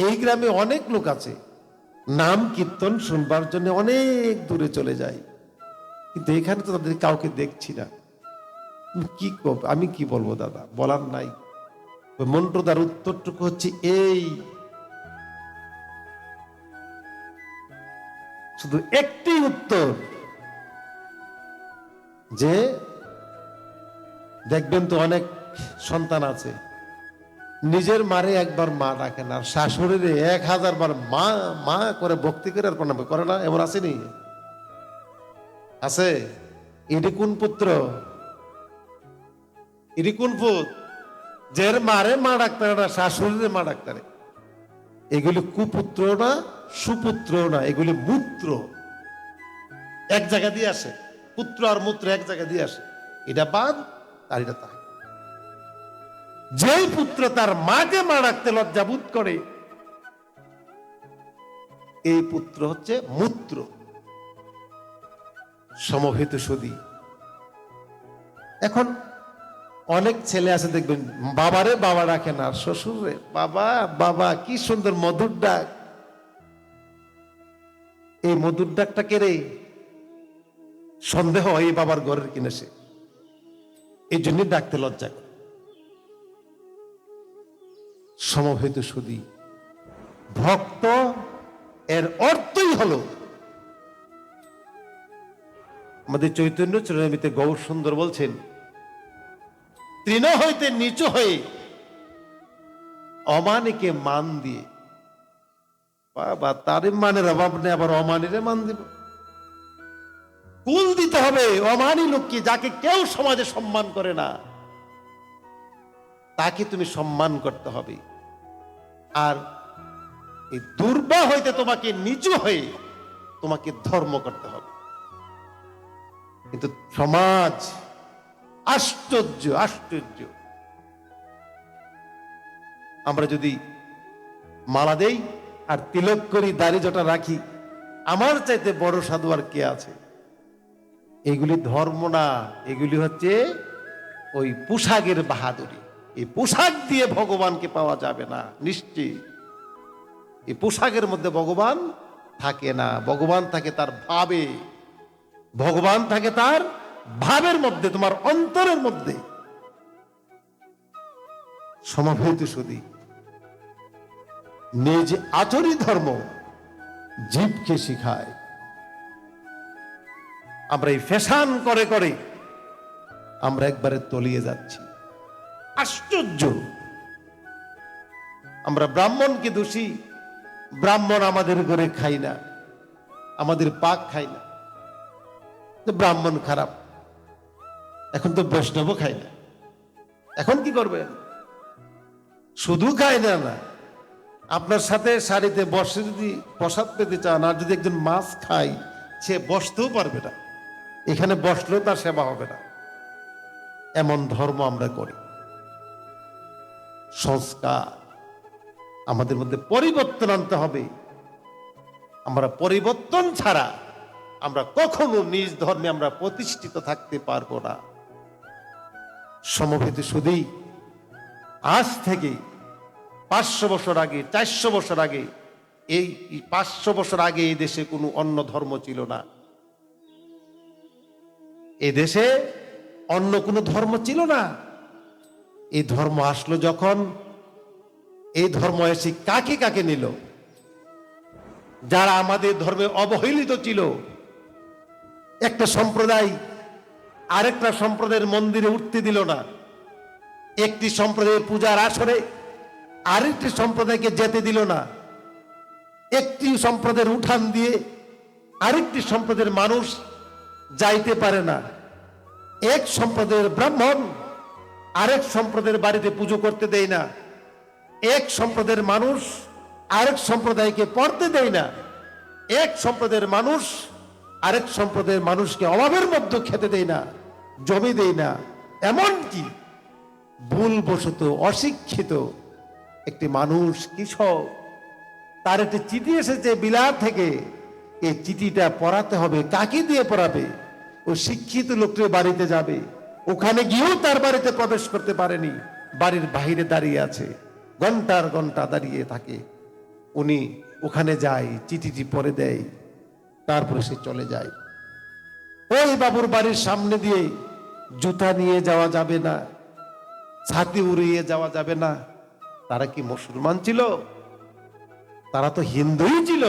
এই গ্রামে অনেক লোক আছে, নাম কীর্তন শুনবার জন্য অনেক দূরে চলে যায়, কিন্তু এখানে তো তাদের কাউকে দেখছি না। আমি কি বলবো দাদা, বলার নাই। মন্টুদার উত্তরটুকু হচ্ছে এই, শুধু একটি উত্তর, যে দেখবেন তো অনেক সন্তান আছে নিজের মারে একবার মা ডাকে না, শাশুড়িরে 1000 বার মা মা করে ভক্তি করে আর প্রণাম করে না, এমন আসেনি? আছে? এটি কোন পুত্র, এটি কোন পুত, যের মারে মা ডাক্তার না, শাশুড়িরে মা ডাক্তারে। এগুলি কুপুত্র না, সুপুত্র না, এগুলি মূত্র, এক জায়গা দিয়ে আসে। পুত্র আর মূত্র এক জায়গা দিয়ে আসে, এটা বাদ আর এটা তাই। যেই পুত্র তার মাকে মা ডাকতে লজ্জাবোধ করে, এই পুত্র হচ্ছে মূত্র। সমবেত সুধী, এখন অনেক ছেলে আছে দেখবেন বাবারে বাবা ডাকে না, শ্বশুরে বাবা বাবা, কি সুন্দর মধুর ডাক। এই মধুর ডাকটা কে রে? সন্দেহ এই বাবার ঘরের কিনে সে, এই জন্য ডাকতে লজ্জা করে। সমবেত সুধী, ভক্ত এর অর্থই হলো, আমাদের চৈতন্য চরণামৃতে গৌর সুন্দর বলছেন, তৃণ হইতে নিচু হয়ে অমানিকে মান দিয়ে। বাবা, তার মানের অভাব নেই, আবার অমানিরে মান দিব। কুল দিতে হবে অমানি লোককে, যাকে কেউ সমাজে সম্মান করে না তাকে তুমি সম্মান করতে হবে। আর এই দুর্বা হইতে তোমাকে নিচু হয়ে তোমাকে ধর্ম করতে হবে। কিন্তু সমাজ আশ্চর্য, আশ্চর্য। আমরা যদি মালা দেই আর তিলক করি, দাড়ি জটা রাখি, আমার চাইতে বড় সাধু আর কে আছে? এগুলি ধর্ম না, এগুলি হচ্ছে ওই পোশাকের বাহাদুরি। এই পোশাক দিয়ে ভগবানকে পাওয়া যাবে না, নিশ্চয়ই। এই পোশাকের মধ্যে ভগবান থাকে না, ভগবান থাকে তার ভাবে, ভগবান থাকে তার ভাবের মধ্যে, তোমার অন্তরের মধ্যে। সমবেত সুধী, নিজ আচরি ধর্ম জীবকে শিখায়। আমরা এই ফ্যাশন করে করে আমরা একবারে তলিয়ে যাচ্ছি। আশ্চর্য। আমরা ব্রাহ্মণকে দোষী, ব্রাহ্মণ আমাদের ঘরে খাই না, আমাদের পাক খাই না, ব্রাহ্মণ খারাপ। এখন তো বৈষ্ণব খাই না, এখন কি করবেন? শুধু খায় না, না, আপনার সাথে সারিতে বসে যদি প্রসাদ পেতে চান, আর যদি একজন মাছ খায়, সে বসতেও পারবে না, এখানে বসলেও তার সেবা হবে না। এমন ধর্ম আমরা করি। সংস্কার আমাদের মধ্যে পরিবর্তন আনতে হবে। আমরা পরিবর্তন ছাড়া আমরা কখনো নিজ ধর্মে আমরা প্রতিষ্ঠিত থাকতে পারবো না। সমবেত সুধী, আজ থেকে 500 বছর আগে, 400 বছর আগে, এই 500 বছর আগে এই দেশে কোনো অন্য ধর্ম ছিল না। এ দেশে অন্য কোনো ধর্ম ছিল না। এই ধর্ম আসলো যখন, এই ধর্ম এসে কাকে কাকে নিল? যারা আমাদের ধর্মে অবহেলিত ছিল, একটা সম্প্রদায় আরেকটা সম্প্রদায়ের মন্দিরে উঠতে দিল না, একটি সম্প্রদায়ের পূজার আসরে আরেকটি সম্প্রদায়কে যেতে দিল না, একটি সম্প্রদায়ের উঠান দিয়ে আরেকটি সম্প্রদায়ের মানুষ যাইতে পারে না, এক সম্প্রদায়ের ব্রাহ্মণ আরেক সম্প্রদায়ের বাড়িতে পুজো করতে দেয় না, এক সম্প্রদায়ের মানুষ আরেক সম্প্রদায়কে পড়তে দেয় না, এক সম্প্রদায়ের মানুষ আরেক সম্প্রদায়ের মানুষকে অভাবের মধ্যে খেতে দেয় না, জমি দেয় না। এমনকি ভুলবশত অশিক্ষিত একটি মানুষ, কৃষক, তার একটি চিঠি এসেছে বিলাত থেকে, এই চিঠিটা পড়াতে হবে, কাকে দিয়ে পড়াবে? ও শিক্ষিত লোকটির বাড়িতে যাবে, ওখানে গিয়েও তার বাড়িতে প্রবেশ করতে পারেনি, বাড়ির বাহিরে দাঁড়িয়ে আছে, ঘন্টার ঘন্টা দাঁড়িয়ে থাকে। উনি ওখানে যায়, চিঠিটি পড়ে দেয়, তারপরে সে চলে যায়। ওই বাবুর বাড়ির সামনে দিয়ে জুতা নিয়ে যাওয়া যাবে না, ছাতি উড়িয়ে যাওয়া যাবে না। তারা কি মুসলমান ছিল? তারা তো হিন্দুই ছিল।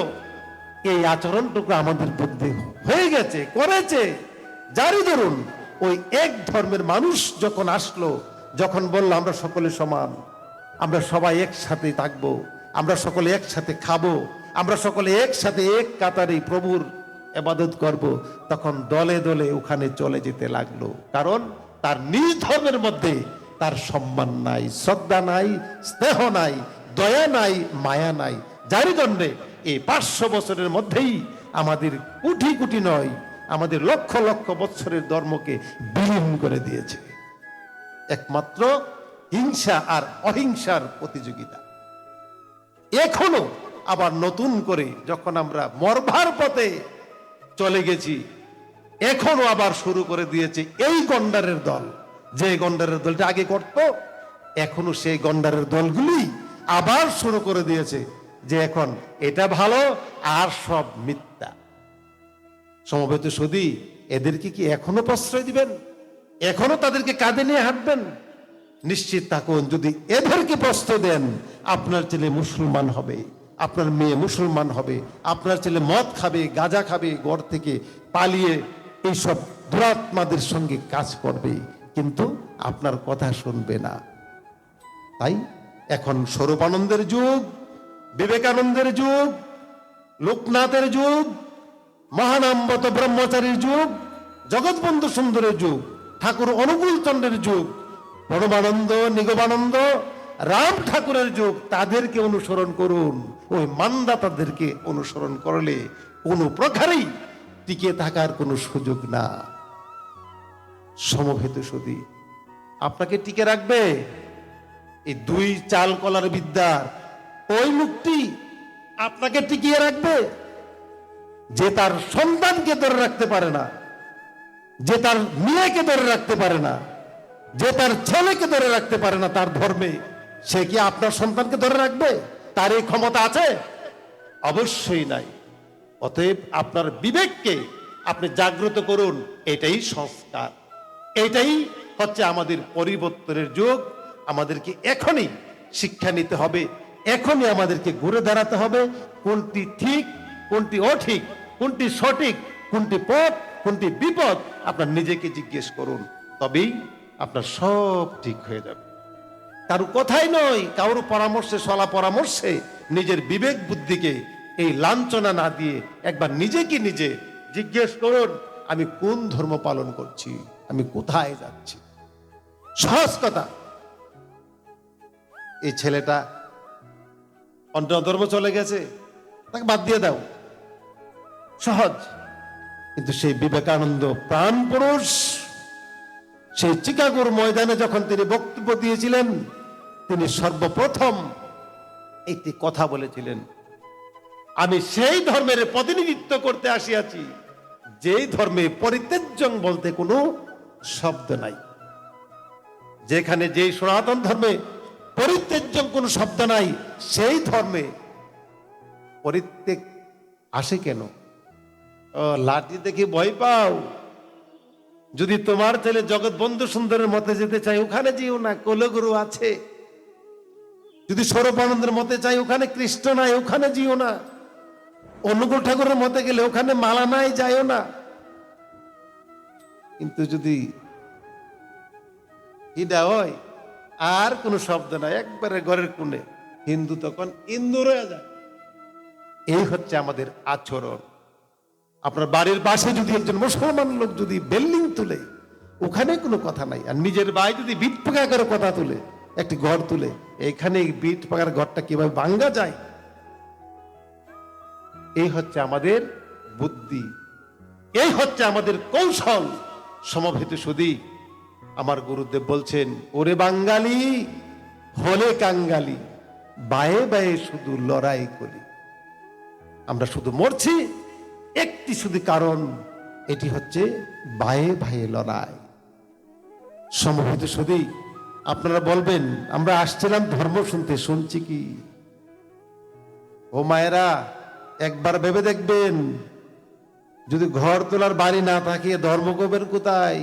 এই আচরণটুকু আমাদের মধ্যে হয়ে গেছে, করেছে। জারি ধরুন, ওই এক ধর্মের মানুষ যখন আসলো, যখন বললো আমরা সকলে সমান, আমরা সবাই একসাথে থাকবো, আমরা সকলে একসাথে খাবো, আমরা সকলে একসাথে এক কাতারে প্রভুর ইবাদত করব, তখন দলে দলে ওখানে চলে যেতে লাগলো। কারণ তার নিজ ধর্মের মধ্যে তার সম্মান নাই, শ্রদ্ধা নাই, স্নেহ নাই, দয়া নাই, মায়া নাই। যারই জন্যে এই 500 বছরের মধ্যেই আমাদের কোটি কোটি নয়, আমাদের লক্ষ লক্ষ বছরের ধর্মকে বিলীন করে দিয়েছে। একমাত্র হিংসা আর অহিংসার প্রতিযোগিতা। এখনো আবার নতুন করে যখন আমরা মরবার পথে চলে গেছি, এখনো আবার শুরু করে দিয়েছে এই গন্ডারের দল। যে গন্ডারের দলটা আগে করত, এখনো সেই গন্ডারের দলগুলি আবার শুরু করে দিয়েছে যে এখন এটা ভালো আর সব মিথ্যা। সমবেত সুধী, এদেরকে কি এখনো প্রশ্রয় দিবেন? এখনো তাদেরকে কাঁধে নিয়ে হাঁটবেন? নিশ্চিত থাকুন, যদি এদেরকে প্রশ্রয় দেন, আপনার ছেলে মুসলমান হবে, আপনার মেয়ে মুসলমান হবে, আপনার ছেলে মদ খাবে, গাঁজা খাবে, ঘর থেকে পালিয়ে এইসব দুরাত্মাদের সঙ্গে কাজ করবে, কিন্তু আপনার কথা শুনবে না। তাই এখন স্বরূপানন্দের যুগ, বিবেকানন্দের যুগ, লোকনাথের যুগ, মহানামবত ব্রহ্মচারীর যুগ, জগৎবন্ধু সুন্দরের যুগ, ঠাকুর অনুকূল চন্দ্রের যুগ, পরমানন্দ, নিগমানন্দ, রাম ঠাকুরের যুগ। তাদেরকে অনুসরণ করুন। ওই মানদাতাদেরকে অনুসরণ করলে কোনো প্রকারেই টিকে থাকার কোনো সুযোগ না। সমভেত সুধী, আপনাকে টিকে রাখবে এই 2 চাল কলার বিদ্যার ওই মুক্তি আপনাকে টিকিয়ে রাখবে। যে তার সন্তানকে ধরে রাখতে পারে না, যে তার মেয়েকে ধরে রাখতে পারে না, যে তার ছেলেকে ধরে রাখতে পারে না তার ধর্মে, সে কি আপনার সন্তানকে ধরে রাখবে? তার এই ক্ষমতা আছে? অবশ্যই নাই। অতএব আপনার বিবেককে আপনি জাগ্রত করুন। এটাই সংস্কার, এটাই হচ্ছে আমাদের পরিবর্তনের যুগ। আমাদেরকে এখনই শিক্ষা নিতে হবে, এখনই আমাদেরকে ঘুরে দাঁড়াতে হবে। কোনটি ঠিক, কোনটি অঠিক, কোনটি সঠিক, কোনটি পথ, কোনটি বিপদ, আপনার নিজেকে জিজ্ঞেস করুন। তবেই আপনার সব ঠিক হয়ে যাবে। কারো কথাই নয়, কারোর পরামর্শে, সলা পরামর্শে নিজের বিবেক বুদ্ধিকে এই লাঞ্ছনা না দিয়ে একবার নিজেকে নিজে জিজ্ঞেস করুন, আমি কোন ধর্ম পালন করছি, আমি কোথায় যাচ্ছি। সহজ কথা। এই ছেলেটা অন্য ধর্ম চলে গেছে, তাকে বাদ দিয়ে দাও, সহজ। কিন্তু সেই বিবেকানন্দ প্রাণ পুরুষ, সেই চিকাগোর ময়দানে যখন তিনি বক্তব্য দিয়েছিলেন, তিনি সর্বপ্রথম একটি কথা বলেছিলেন, আমি সেই ধর্মের প্রতিনিধিত্ব করতে আসিয়াছি যেই ধর্মে পরিত্যাজ্যং বলতে কোনো শব্দ নাই। যেখানে যেই সনাতন ধর্মে পরিত্যাজ্যং কোনো শব্দ নাই, সেই ধর্মে পরিত্যাগ আসে কেন? লাঠি দেখে ভয় পাও, যদি তোমার ছেলে জগৎ বন্ধু সুন্দরের মতে যেতে চাই ওখানে যেও না, কলগুরু আছে। যদি স্বরূপানন্দের মতে চাই ওখানে কৃষ্ণ নাই, ওখানে যেও না। অনুকূল ঠাকুরের মতে গেলে ওখানে মালা নাই, যাইও না। কিন্তু যদি হিডা হয় আর কোন শব্দ নাই, একবারে ঘরের কোণে, হিন্দু তখন ইন্দুর হয়ে যায়। এই হচ্ছে আমাদের আচরণ। আপনার বাড়ির পাশে যদি একজন মুসলমান লোক যদি বিল্ডিং তুলে, ওখানে কোনো কথা নাই। আর নিজের ভাই যদি বিট পাকা করে কথা তুলে, একটি ঘর তুলে, এখানে বিট পাকার ঘরটা কিভাবে ভাঙ্গা যায়, এই হচ্ছে আমাদের বুদ্ধি, এই হচ্ছে আমাদের কৌশল। সমবেত সুধী, আমার গুরুদেব বলছেন, ওরে বাঙালি হলে কাঙ্গালি, বায়ে বায়ে শুধু লড়াই করি। আমরা শুধু মরছি একটি শুধু কারণ, এটি হচ্ছে বায়ে বায়ে লড়াই। সমবেত সুধী, আপনারা বলবেন আমরা আসছিলাম ধর্ম শুনতে, শুনছি কি? ও মায়েরা, একবার ভেবে দেখবেন, যদি ঘর তোলার বাড়ি না থাকে ধর্ম করবেন কোথায়?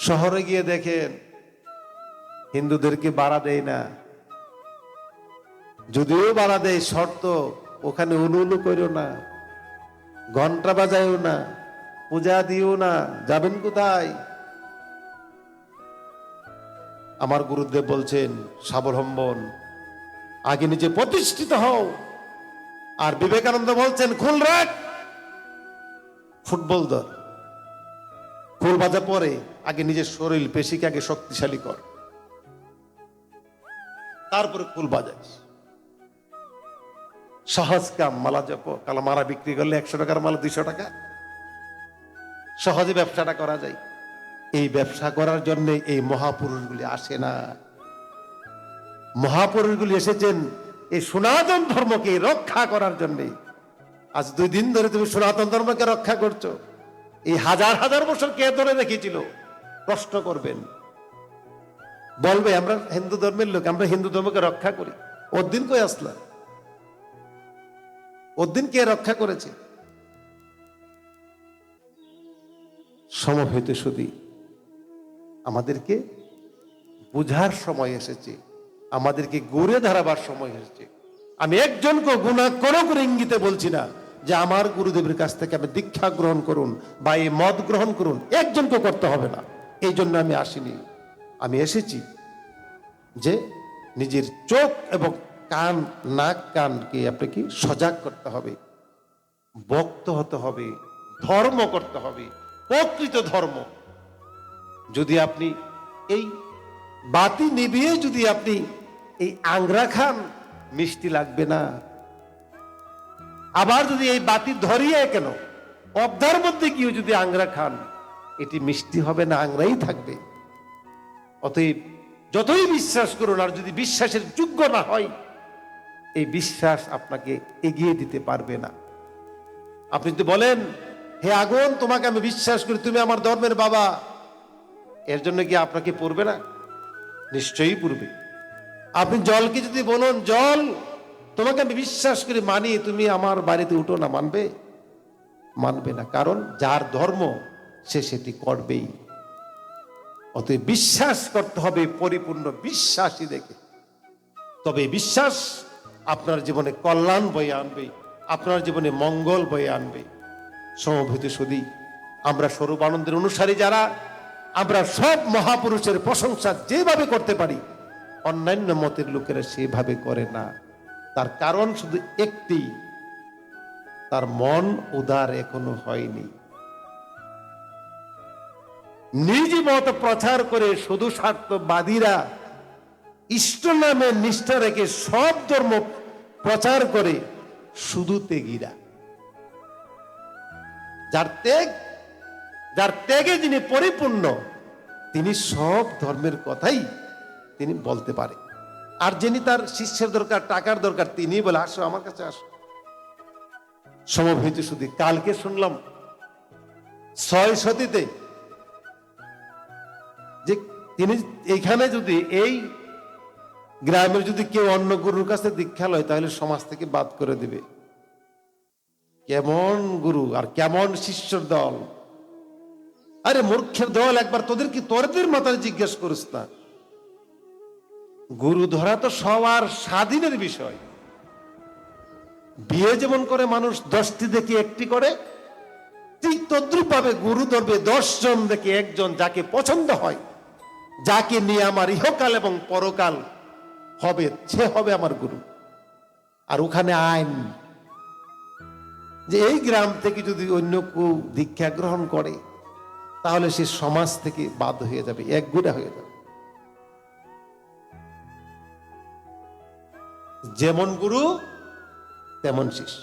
শহরে গিয়ে দেখেন হিন্দুদেরকে বাড়া দেয় না, যদিও বাড়া দেয় শর্ত, ওখানে উলু করিও না, ঘন্টা বাজাইও না, পূজা দিও না, যাবেন কোথায়? আমার গুরুদেব বলছেন স্বাবলম্বন, আগে নিজে প্রতিষ্ঠিত হও। আর বিবেকানন্দ বলছেন খুল রাখ, ফুটবল ধর, খোল বাজা পরে আগে নিজের শরীর পেশিকে আগে শক্তিশালী কর, তারপরে খোল বাজাইস। সহজ কাম, মালা জপ, কালা মালা বিক্রি করলে 100 টাকার মালা 200 টাকা, সহজে ব্যবসাটা করা যায়। এই ব্যবসা করার জন্য এই মহাপুরুষগুলি আসে না। মহাপুরুষগুলি এসেছেন এই সনাতন ধর্মকে রক্ষা করার জন্য। আজ 2 দিন ধরে তুমি সনাতন ধর্মকে রক্ষা করছো, এই হাজার হাজার বছর কে ধরে রেখেছিল? প্রশ্ন করবেন, বলবে আমরা হিন্দু ধর্মের লোক, আমরা হিন্দু ধর্মকে রক্ষা করি। ওর দিন কই আসলা? ওর দিন কে রক্ষা করেছে? সমবেত সুধী, আমাদেরকে বুঝার সময় এসেছে, আমাদেরকে গড়ে দাঁড়াবার সময় এসেছে। আমি একজনকে গুনাহ করে ইঙ্গিতে বলছি না যে আমার গুরুদেবের কাছ থেকে আমি দীক্ষা গ্রহণ করুন বা এই মত গ্রহণ করুন, একজনকে করতে হবে না। এই জন্য আমি আসিনি, আমি এসেছি যে নিজের চোখ এবং কান, নাক কানকে আপনাকে সজাগ করতে হবে, ভক্ত হতে হবে, ধর্ম করতে হবে, প্রকৃত ধর্ম। যদি আপনি এই বাতি নিভিয়ে যদি আপনি এই আংরা খান, মিষ্টি লাগবে না। আবার যদি এই বাতি ধরিয়ে কেন অর্ধার মধ্যে গিয়ে যদি আংরা খান, এটি মিষ্টি হবে না, আংরাই থাকবে। অতএব যতই বিশ্বাস করুন, আর যদি বিশ্বাসের যোগ্য না হয়, এই বিশ্বাস আপনাকে এগিয়ে দিতে পারবে না। আপনি যদি বলেন হে আগুন, তোমাকে আমি বিশ্বাস করি, তুমি আমার ধর্মের বাবা, এর জন্য কি আপনাকে পড়বে না? নিশ্চয়ই পড়বে। আপনি জলকে যদি বলুন জল, তোমাকে আমি বিশ্বাস করি, মানি, তুমি আমার বাড়িতে উঠো না, মানবে? মানবে না, কারণ যার ধর্ম সে সেটি করবেই। অতএব বিশ্বাস করতে হবে পরিপূর্ণ বিশ্বাসী দেখে, তবে বিশ্বাস আপনার জীবনে কল্যাণ বয়ে আনবে, আপনার জীবনে মঙ্গল বয়ে আনবে। সমবেত সুধী, আমরা স্বরূপানন্দের অনুসারী যারা, আমরা সব মহাপুরুষের প্রশংসা যেভাবে করতে পারি, অন্যান্য মতের লোকেরা সেভাবে করে না। তার কারণ শুধু একটি, তার মন উদার এখনো হয়নি। নিজ মত প্রচার করে শুধু স্বার্থবাদীরা ইষ্ট নামে নিষ্ঠা রেখে সব ধর্ম প্রচার করে শুধু ত্যাগীরা। যার ত্যাগে যিনি পরিপূর্ণ, তিনি সব ধর্মের কথাই তিনি বলতে পারে। আর যিনি তার শিষ্যের দরকার, টাকার দরকার, তিনি বলে আসো আমার কাছে আসো। সমবেত সুধী, কালকে শুনলাম 6 সতীতে যে তিনি এখানে যদি এই গ্রামের যদি কেউ অন্য গুরুর কাছে দীক্ষা লয়, তাহলে সমাজ থেকে বাদ করে দিবে। কেমন গুরু আর কেমন শিষ্যর দল! আরে মূর্খের দল, একবার তোদের মাথায় জিজ্ঞেস করিস না। গুরু ধরা তো সবার স্বাধীনের বিষয়। বিয়ে যেমন করে মানুষ 10টি দেখে একটি করে, ঠিক তদ্রুপ ভাবে গুরু ধরবে 10 জন দেখে একজন, যাকে পছন্দ হয়, যাকে নিয়ে আমার ইহকাল এবং পরকাল হবে, সে হবে আমার গুরু। আর ওখানে আইন যে এই গ্রাম থেকে যদি অন্য কেউ দীক্ষা গ্রহণ করে তাহলে সে সমাজ থেকে বাদ হয়ে যাবে, একগুড়া হয়ে যাবে। যেমন গুরু তেমন শিষ্য।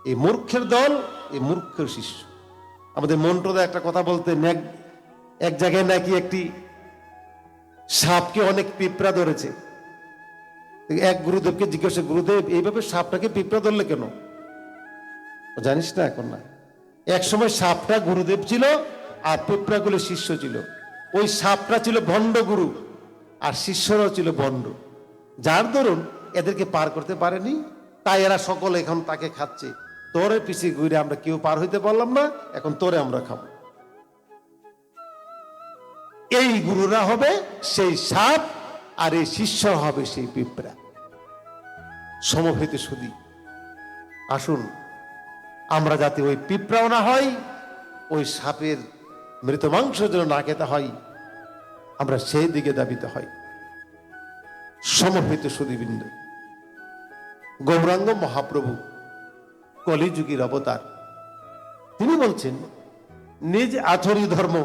এই মূর্খের দল, এই মূর্খের শিষ্য। আমাদের মন্টুদা একটা কথা বলতেন, এক জায়গায় নাকি একটি সাপকে অনেক পিঁপড়া ধরেছে। এক গুরুদেবকে জিজ্ঞাসা, গুরুদেব এইভাবে সাপটাকে পিঁপড়া ধরলে কেন? জানিস না? এখন না। এক সময় সাপটা গুরুদেব ছিল আর পিঁপড়াগুলো শিষ্য ছিল। ওই সাপটা ছিল ভণ্ড গুরু আর শিষ্যরাও ছিল ভণ্ড, যার দরুন এদেরকে পার করতে পারেনি, তাই এরা সকলে এখন তাকে খাচ্ছে। তোরে পিছিয়ে ঘুরে আমরা কেউ পার হইতে পারলাম না, এখন তোরে আমরা খাবো। এই গুরুরা হবে সেই সাপ আর এই শিষ্য হবে সেই পিঁপড়া। সমভূত সুধী, আসুন আমরা যাতে ওই পিঁপড়াও না হয়, ওই সাপের মৃত মাংস যেন না খেতে হয়, আমরা সেই দিকে দাবিত হয়। সমভূত সুধীবৃন্দ, গৌরাঙ্গ মহাপ্রভু কলিযুগীর অবতার, তিনি বলছেন নিজ আচরি ধর্ম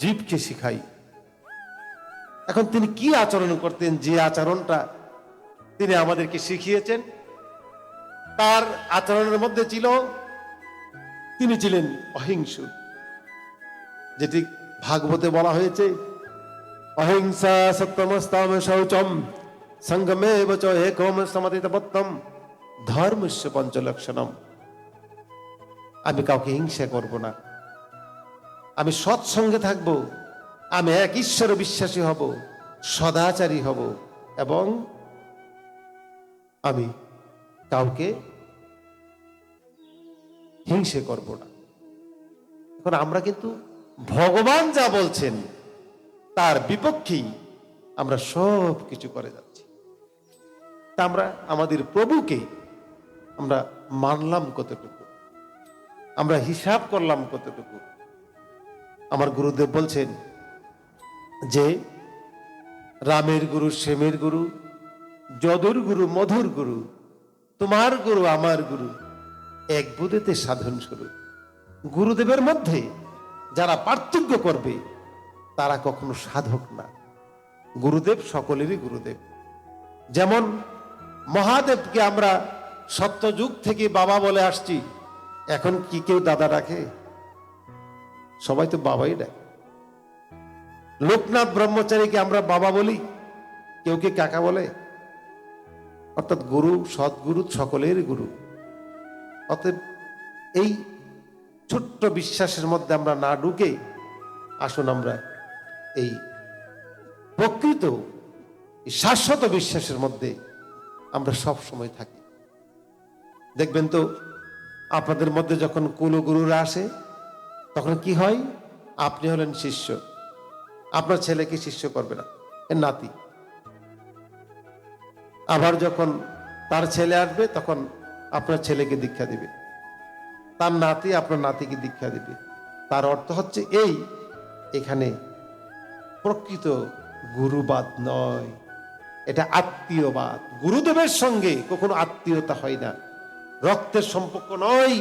জীবকে শিখাই। এখন তিনি কি আচরণ করতেন, যে আচরণটা তিনি আমাদেরকে শিখিয়েছেন, তার আচরণের মধ্যে ছিল তিনি ছিলেন অহিংস। যেটি ভাগবতে বলা হয়েছে, অহিংসা সত্যমস্তাম শৌচম সংগমে বচ একম সমাধিতপত্তম ধর্মস্য পঞ্চলক্ষণম। আমি কাউকে হিংসা করব না, আমি সৎসঙ্গে থাকব, আমি এক ঈশ্বরে বিশ্বাসী হব, সদাচারী হব, এবং আমি কাউকে হিংসে করব না। এখন আমরা কিন্তু ভগবান যা বলছেন তার বিপক্ষেই আমরা সব কিছু করে যাচ্ছি। তা আমরা আমাদের প্রভুকে আমরা মানলাম কতটুকু, আমরা হিসাব করলাম কতটুকু? আমার গুরুদেব বলছেন যে রামের গুরু, শ্যামের গুরু, যদুর গুরু, মধুর গুরু, তোমার গুরু আমার গুরু, এক বুধেতে সাধন শুরু। গুরুদেবের মধ্যে যারা পার্থক্য করবে তারা কখনো সাধক না। গুরুদেব সকলেরই গুরুদেব। যেমন মহাদেবকে আমরা সত্যযুগ থেকে বাবা বলে আসছি, এখন কি কেউ দাদা ডাকে? সবাই তো বাবাই ডাকে। লোকনাথ ব্রহ্মচারীকে আমরা বাবা বলি, কেউ কি কাকা বলে? অর্থাৎ গুরু, সৎগুরু সকলের গুরু। অতএব এই ছোট্ট বিশ্বাসের মধ্যে আমরা না ঢুকে আসুন আমরা এই প্রকৃত শাশ্বত বিশ্বাসের মধ্যে আমরা সব সময় থাকি। দেখবেন তো আপনাদের মধ্যে যখন কুলগুরুরা আসে তখন কি হয়? আপনি হলেন শিষ্য, আপনার ছেলেকে শিষ্য করবে না, এর নাতি। আবার যখন তার ছেলে আসবে তখন আপনার ছেলেকে দীক্ষা দিবে, তার নাতি আপনার নাতিকে দীক্ষা দিবে। তার অর্থ হচ্ছে এই, এখানে প্রকৃত গুরুবাদ নয়, এটা আত্মীয়বাদ। গুরুদেবের সঙ্গে কখনো আত্মীয়তা হয় না, রক্তের সম্পর্ক নয়।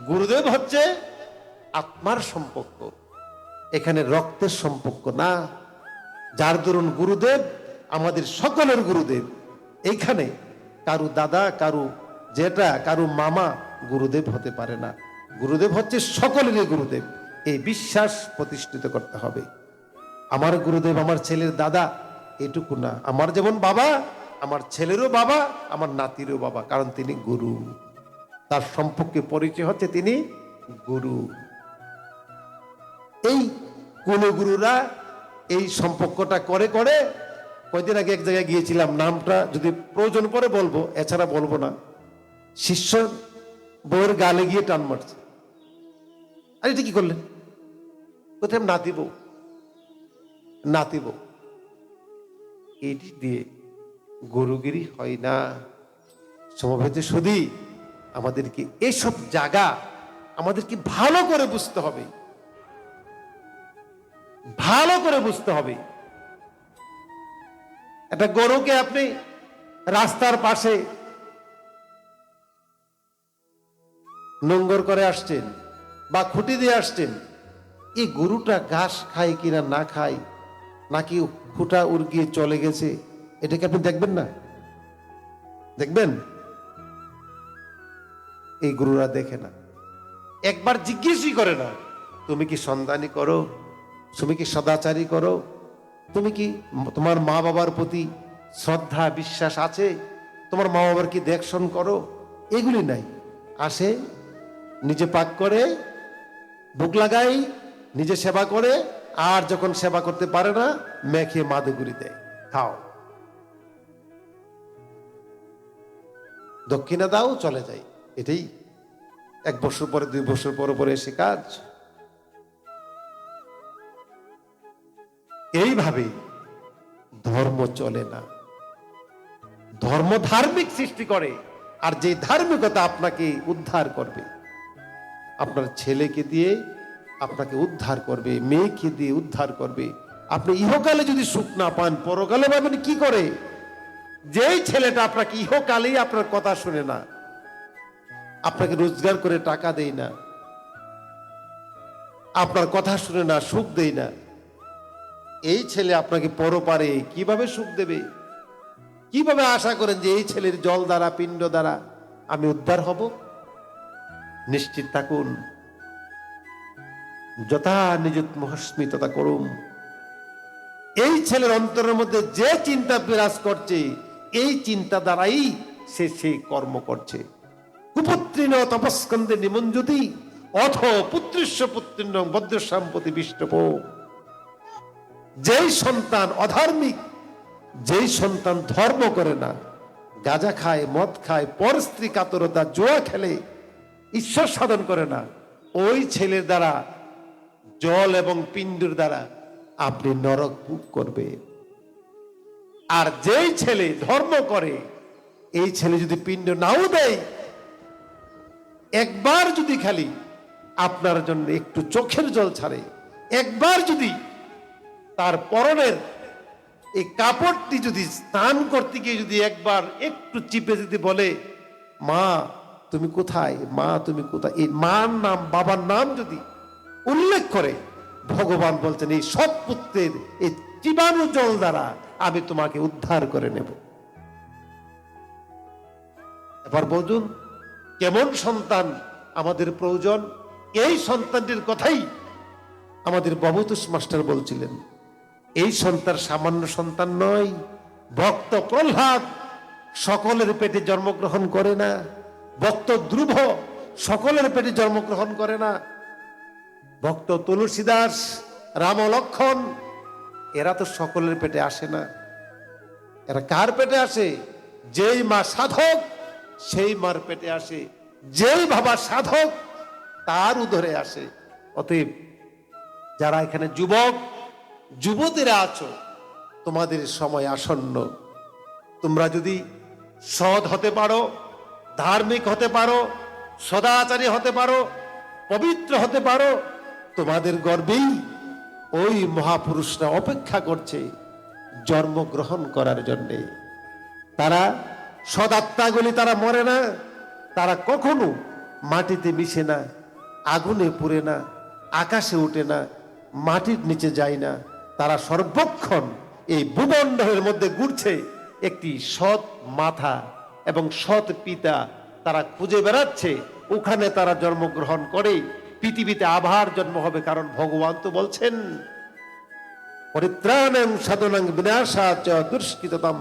গুরুদেব হচ্ছে আত্মার সম্পর্ক, এখানে রক্তের সম্পর্ক না। যার দরুন গুরুদেব আমাদের সকলের গুরুদেব। এইখানে কারু দাদা, কারু জেঠা, কারু মামা গুরুদেব হতে পারে না। গুরুদেব হচ্ছে সকলেরই গুরুদেব। এই বিশ্বাস প্রতিষ্ঠিত করতে হবে। আমার গুরুদেব আমার ছেলের দাদা এটুকু না, আমার যেমন বাবা আমার ছেলেরও বাবা, আমার নাতিরও বাবা, কারণ তিনি গুরু। তার সম্পর্কে পরিচয় হচ্ছে তিনি গুরু। এই কুলগুরুরা এই সম্পর্কটা করে করে। কয়দিন আগে এক জায়গায় গিয়েছিলাম, নামটা যদি প্রয়োজন পরে বলবো, এছাড়া বলবো না। শিষ্য বউয়ের গালে গিয়ে টান মারছে। আর এটা কি করলেন? কোথায় নাতিব নাতিব, এটি দিয়ে গরুগিরি হয় না। সমবেত সুধী, আমাদেরকে এসব জায়গা আমাদেরকে ভালো করে বুঝতে হবে, ভালো করে বুঝতে হবে। একটা গরুকে আপনি রাস্তার পাশে নোংর করে আসছেন বা খুঁটি দিয়ে আসছেন, এই গরুটা ঘাস খায় কিনা না খায়, নাকি খুঁটা উড়গিয়ে চলে গেছে, এটাকে আপনি দেখবেন না? দেখবেন? এই গরুরা দেখে না, একবার জিজ্ঞেসই করে না তুমি কি সন্ধানী করো, তুমি কি সদাচারী করো, তুমি কি তোমার মা বাবার প্রতি শ্রদ্ধা বিশ্বাস আছে, তোমার মা বাবার কি দেখশন করো, এগুলি নাই। আসে, নিজে পাক করে, বুক লাগাই, নিজে সেবা করে, আর যখন সেবা করতে পারে না মেখে মাদে গুড়ি দেয়, খাও, দক্ষিণা দাও, চলে যাই। এটাই 1 বছর পরে 2 বছর পরে এসে কাজ। এইভাবে ধর্ম চলে না। ধর্ম ধার্মিক সৃষ্টি করে, আর যে ধার্মিকতা আপনাকে উদ্ধার করবে, আপনার ছেলেকে দিয়ে আপনাকে উদ্ধার করবে, মেয়েকে দিয়ে উদ্ধার করবে। আপনি ইহকালে যদি সুখ না পান, পরকালে পাবেন কি করে? যেই ছেলেটা আপনাকে ইহকালেই আপনার কথা শুনে না, আপনাকে রোজগার করে টাকা দেয় না, আপনার কথা শুনে না, সুখ দেয় না, এই ছেলে আপনাকে পরপারে কিভাবে সুখ দেবে? কিভাবে আশা করেন যে এই ছেলের জল দ্বারা, পিণ্ড দ্বারা আমি উদ্ধার হব? নিশ্চিত থাকুন, যথা নিযুত মহাস্মি তথা করুম। এই ছেলের অন্তরের মধ্যে যে চিন্তা বিরাজ করছে, এই চিন্তা দ্বারাই সে সেই কর্ম করছে। কুপুত্রিণ তপস্কন্দে নিমঞ্জতি অথ পুত্রিস্য পুত্রিণ বদ্রসাম্পতি বিষ্টপ। যেই সন্তান অধার্মিক, যেই সন্তান ধর্ম করে না, গাঁজা খায়, মদ খায়, পর স্ত্রী কাতরতা, জুয়া খেলে, ঈশ্বর সাধন করে না, ওই ছেলের দ্বারা, জল এবং পিণ্ডের দ্বারা আপনি নরক ভোগ করবে। আর যেই ছেলে ধর্ম করে, এই ছেলে যদি পিণ্ড নাও দেয়, একবার যদি খালি আপনার জন্য একটু চোখের জল ছাড়ে, একবার যদি তার পরনের এই কাপড়টি যদি স্নান করতে গিয়ে যদি একবার একটু চিপে যদি বলে মা তুমি কোথায়, মা তুমি কোথায়, এই মার নাম বাবার নাম যদি উল্লেখ করে, ভগবান বলছেন এই সৎ পুত্রের এই জীবাণু জল দ্বারা আমি তোমাকে উদ্ধার করে নেব। এবার বলুন কেমন সন্তান আমাদের প্রয়োজন? এই সন্তানটির কথাই আমাদের ভবতোষ মাস্টার বলছিলেন। এই সন্তান সামান্য সন্তান নয়। ভক্ত প্রহ্লাদ সকলের পেটে জন্মগ্রহণ করে না, ভক্ত ধ্রুব সকলের পেটে জন্মগ্রহণ করে না, ভক্ত তুলসীদাস, রাম লক্ষণ এরা তো সকলের পেটে আসে না। এরা কার পেটে আসে? যেই মা সাধক সেই মার পেটে আসে, যেই বাবা সাধক তার উদরে আসে। অতএব যারা এখানে যুবক যুবতীরা আছো, তোমাদের সময় আসন্ন। তোমরা যদি সৎ হতে পারো, ধার্মিক হতে পারো, সদাচারী হতে পারো, পবিত্র হতে পারো, তোমাদের গর্বেই ওই মহাপুরুষরা অপেক্ষা করছে জন্মগ্রহণ করার জন্যে। তারা সদাত্মাগুলি তারা মরে না, তারা কখনো মাটিতে মিশে না, আগুনে পুড়ে না, আকাশে উঠে না, মাটির নিচে যায় না। তারা সর্বক্ষণ এই ভূমণ্ডলের মধ্যে ঘুরছে। একটি সৎ মাথা এবং সৎ পিতা তারা খুঁজে বেড়াচ্ছে, ওখানে তারা জন্মগ্রহণ করে পৃথিবীতে আবার জন্ম হবে। কারণ ভগবান তো বলছেন পরিত্রাণাং সাধনাং বিনাশাচ দুষ্কৃততম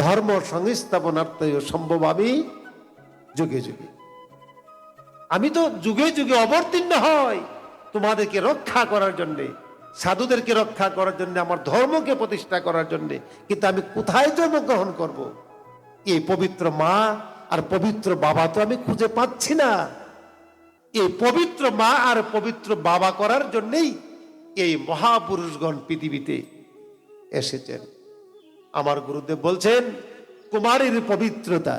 ধর্ম সংস্থাপনার্থে সম্ভবামি যুগে যুগে। আমি তো যুগে যুগে অবতীর্ণ হয় তোমাদেরকে রক্ষা করার জন্যে, সাধুদেরকে রক্ষা করার জন্য, আমার ধর্মকে প্রতিষ্ঠা করার জন্যে। কিন্তু আমি কোথায় জন্মগ্রহণ করব? এই পবিত্র মা আর পবিত্র বাবা তো আমি খুঁজে পাচ্ছি না। এই পবিত্র মা আর পবিত্র বাবা করার জন্যই এই মহাপুরুষগণ পৃথিবীতে এসেছেন। আমার গুরুদেব বলছেন কুমারীর পবিত্রতা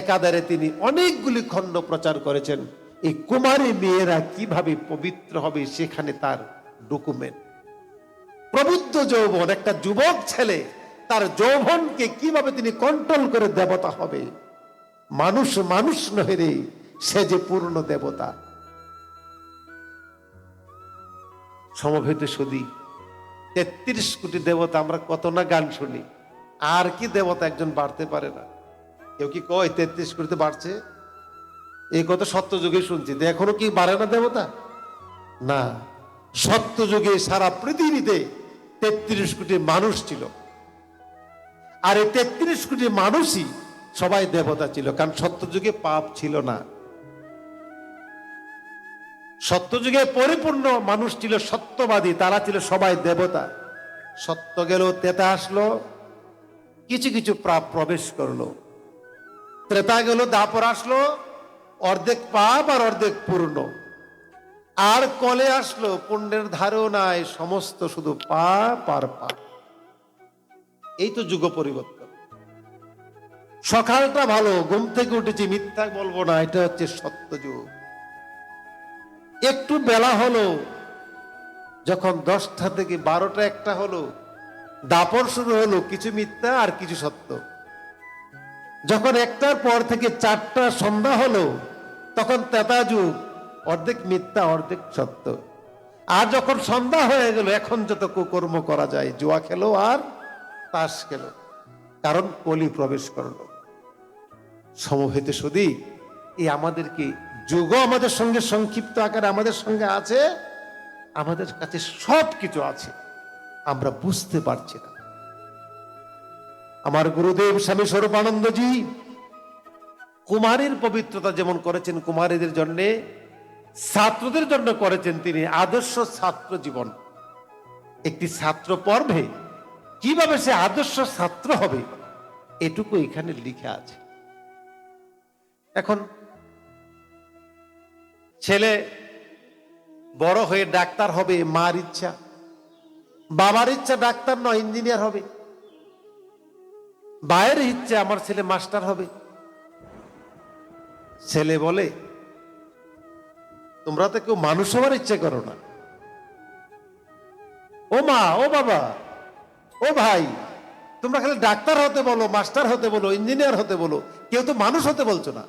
একাধারে তিনি অনেকগুলি খণ্ড প্রচার করেছেন। এই কুমারী মেয়েরা কিভাবে পবিত্র হবে সেখানে তার ডকুমেন্ট। প্রবুদ্ধ যৌবন, একটা যুবক ছেলে তার যৌবনকে কিভাবে তিনি কন্ট্রোল করে দেবতা হবে। মানুষ মানুষ নহে রে, সে যে পূর্ণ দেবতা। সমবেত সুধী ৩৩ কোটি দেবতা, আমরা কত না গান শুনি, আর কি দেবতা একজন বাড়তে পারে না। কেউ কি কয় ৩৩ কোটিতে বাড়ছে? এই কথা সত্য যুগে শুনছি, এখনো কি বাড়ে না দেবতা? না, সত্য যুগে সারা পৃথিবীতে ৩৩ কোটি মানুষ ছিল, আর এই ৩৩ কোটি মানুষই সবাই দেবতা ছিল, কারণ সত্য যুগে পাপ ছিল না। সত্য যুগে পরিপূর্ণ মানুষ ছিল, সত্যবাদী, তারা ছিল সবাই দেবতা। সত্য গেল, তেতা আসলো, কিছু কিছু পাপ প্রবেশ করলো। ত্রেতা গেল, দাপর আসলো, অর্ধেক পাপ আর অর্ধেক পূর্ণ। আর কলে আসলো, পুণ্যের ধারও নাই, সমস্ত শুধু পাপ আর পাপ। এই তো যুগ পরিবর্তন। সকালটা ভালো, ঘুম থেকে উঠেছি, মিথ্যা বলবো না, এটা হচ্ছে সত্য যুগ। একটু বেলা হলো, যখন 10টা থেকে 12টা 1টা হলো, দাপর শুরু হলো, কিছু মিথ্যা আর কিছু সত্য। যখন 1টার পর থেকে 4টা সন্ধ্যা হলো, তখন তেতা যুগ, অর্ধেক মিথ্যা অর্ধেক সত্য। আর যখন সন্ধ্যা হয়ে গেল, এখন যত কুকর্ম করা যায়, জুয়া খেলো আর তাস খেলো, কারণ কলি প্রবেশ করলো। সমবেত সুধী, এই আমাদেরকে যুগ আমাদের সঙ্গে সংক্ষিপ্ত আকারে আমাদের সঙ্গে আছে, আমাদের কাছে সব কিছু আছে, আমরা বুঝতে পারছি না। আমার গুরুদেব স্বামী স্বরূপানন্দজি কুমারীর পবিত্রতা যেমন করেছেন কুমারীদের জন্য, ছাত্রদের জন্য করেছেন তিনি আদর্শ ছাত্র জীবন। একটি ছাত্র পর্বে কিভাবে সে আদর্শ ছাত্র হবে, এটুকু এখানে লিখে আছে। এখন ছেলে বড় হয়ে ডাক্তার হবে, মার ইচ্ছা। বাবার ইচ্ছা ডাক্তার নয়, ইঞ্জিনিয়ার হবে। ভাইয়ের ইচ্ছা আমার ছেলে মাস্টার হবে। ছেলে বলে, তোমরা তো কেউ মানুষ হওয়ার ইচ্ছা করো না। ও মা, ও বাবা, ও ভাই, তোমরা খালি ডাক্তার হতে বলো, মাস্টার হতে বলো, ইঞ্জিনিয়ার হতে বলো, কেউ তো মানুষ হতে বলছো না।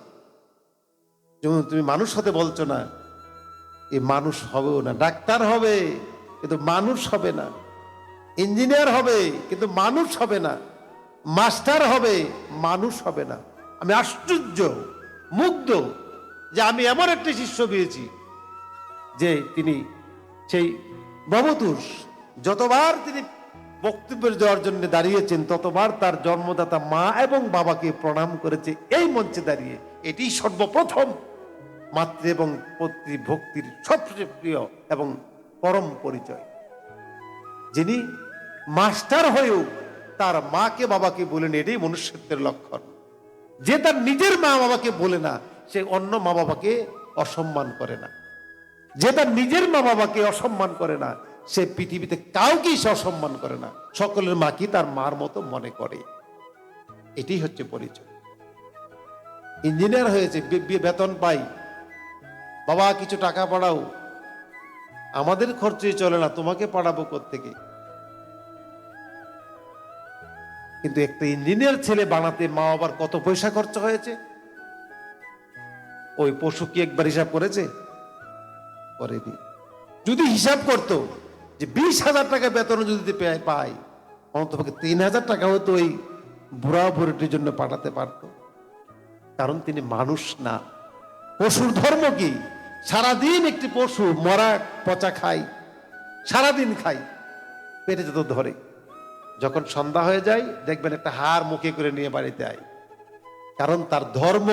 যেমন তুমি মানুষ হতে বলছো না, এই মানুষ হবেও না। ডাক্তার হবে কিন্তু মানুষ হবে না, ইঞ্জিনিয়ার হবে কিন্তু মানুষ হবে না, মাস্টার হবে মানুষ হবে না। আমি আশ্চর্য, মুগ্ধ যে আমি এমন একটি শিষ্য পেয়েছি যে তিনি সেই ভবতোষ, যতবার তিনি বক্তব্য দেওয়ার জন্য দাঁড়িয়েছেন, ততবার তার জন্মদাতা মা এবং বাবাকে প্রণাম করেছে এই মঞ্চে দাঁড়িয়ে। এটি সর্বপ্রথম মাতৃ এবং পত্রী ভক্তির সবচেয়ে প্রিয় এবং পরম পরিচয়। যিনি মাস্টার হয়েও তার মাকে বাবাকে বলেন, এটাই মনুষ্যত্বের লক্ষণ। যে তার নিজের মা বাবাকে বলে না, সে অন্য মা বাবাকে অসম্মান করে না। যে তার নিজের মা বাবাকে অসম্মান করে না, সে পৃথিবীতে কাউকেই সে অসম্মান করে না। সকলের মাকে তার মার মতো মনে করে। এটাই হচ্ছে পরিচয়। ইঞ্জিনিয়ার হয়েছে, বেতন পাই, বাবা কিছু টাকা পাঠাও, আমাদের খরচে চলে না, তোমাকে পাঠাবো কোত্থেকে? কিন্তু একটা ইঞ্জিনিয়ার ছেলে বানাতে মা বাবার কত পয়সা খরচ হয়েছে? ওই পশু কি একবার হিসাব করেছে? করেনি। যদি হিসাব করতো যে 20,000 টাকা বেতন যদি পাই, অন্তত 3,000 টাকা হতো ওই বুড়া বুড়িটির জন্য পাঠাতে পারত। কারণ তিনি মানুষ না। পশুর ধর্ম কি? সারাদিন একটি পশু মরা পচা খায়, সারাদিন খায়, পেটে যত ধরে। যখন সন্ধ্যা হয়ে যায় দেখবেন একটা হাড় মুখে করে নিয়ে বাড়িতে আয়, কারণ তার ধর্ম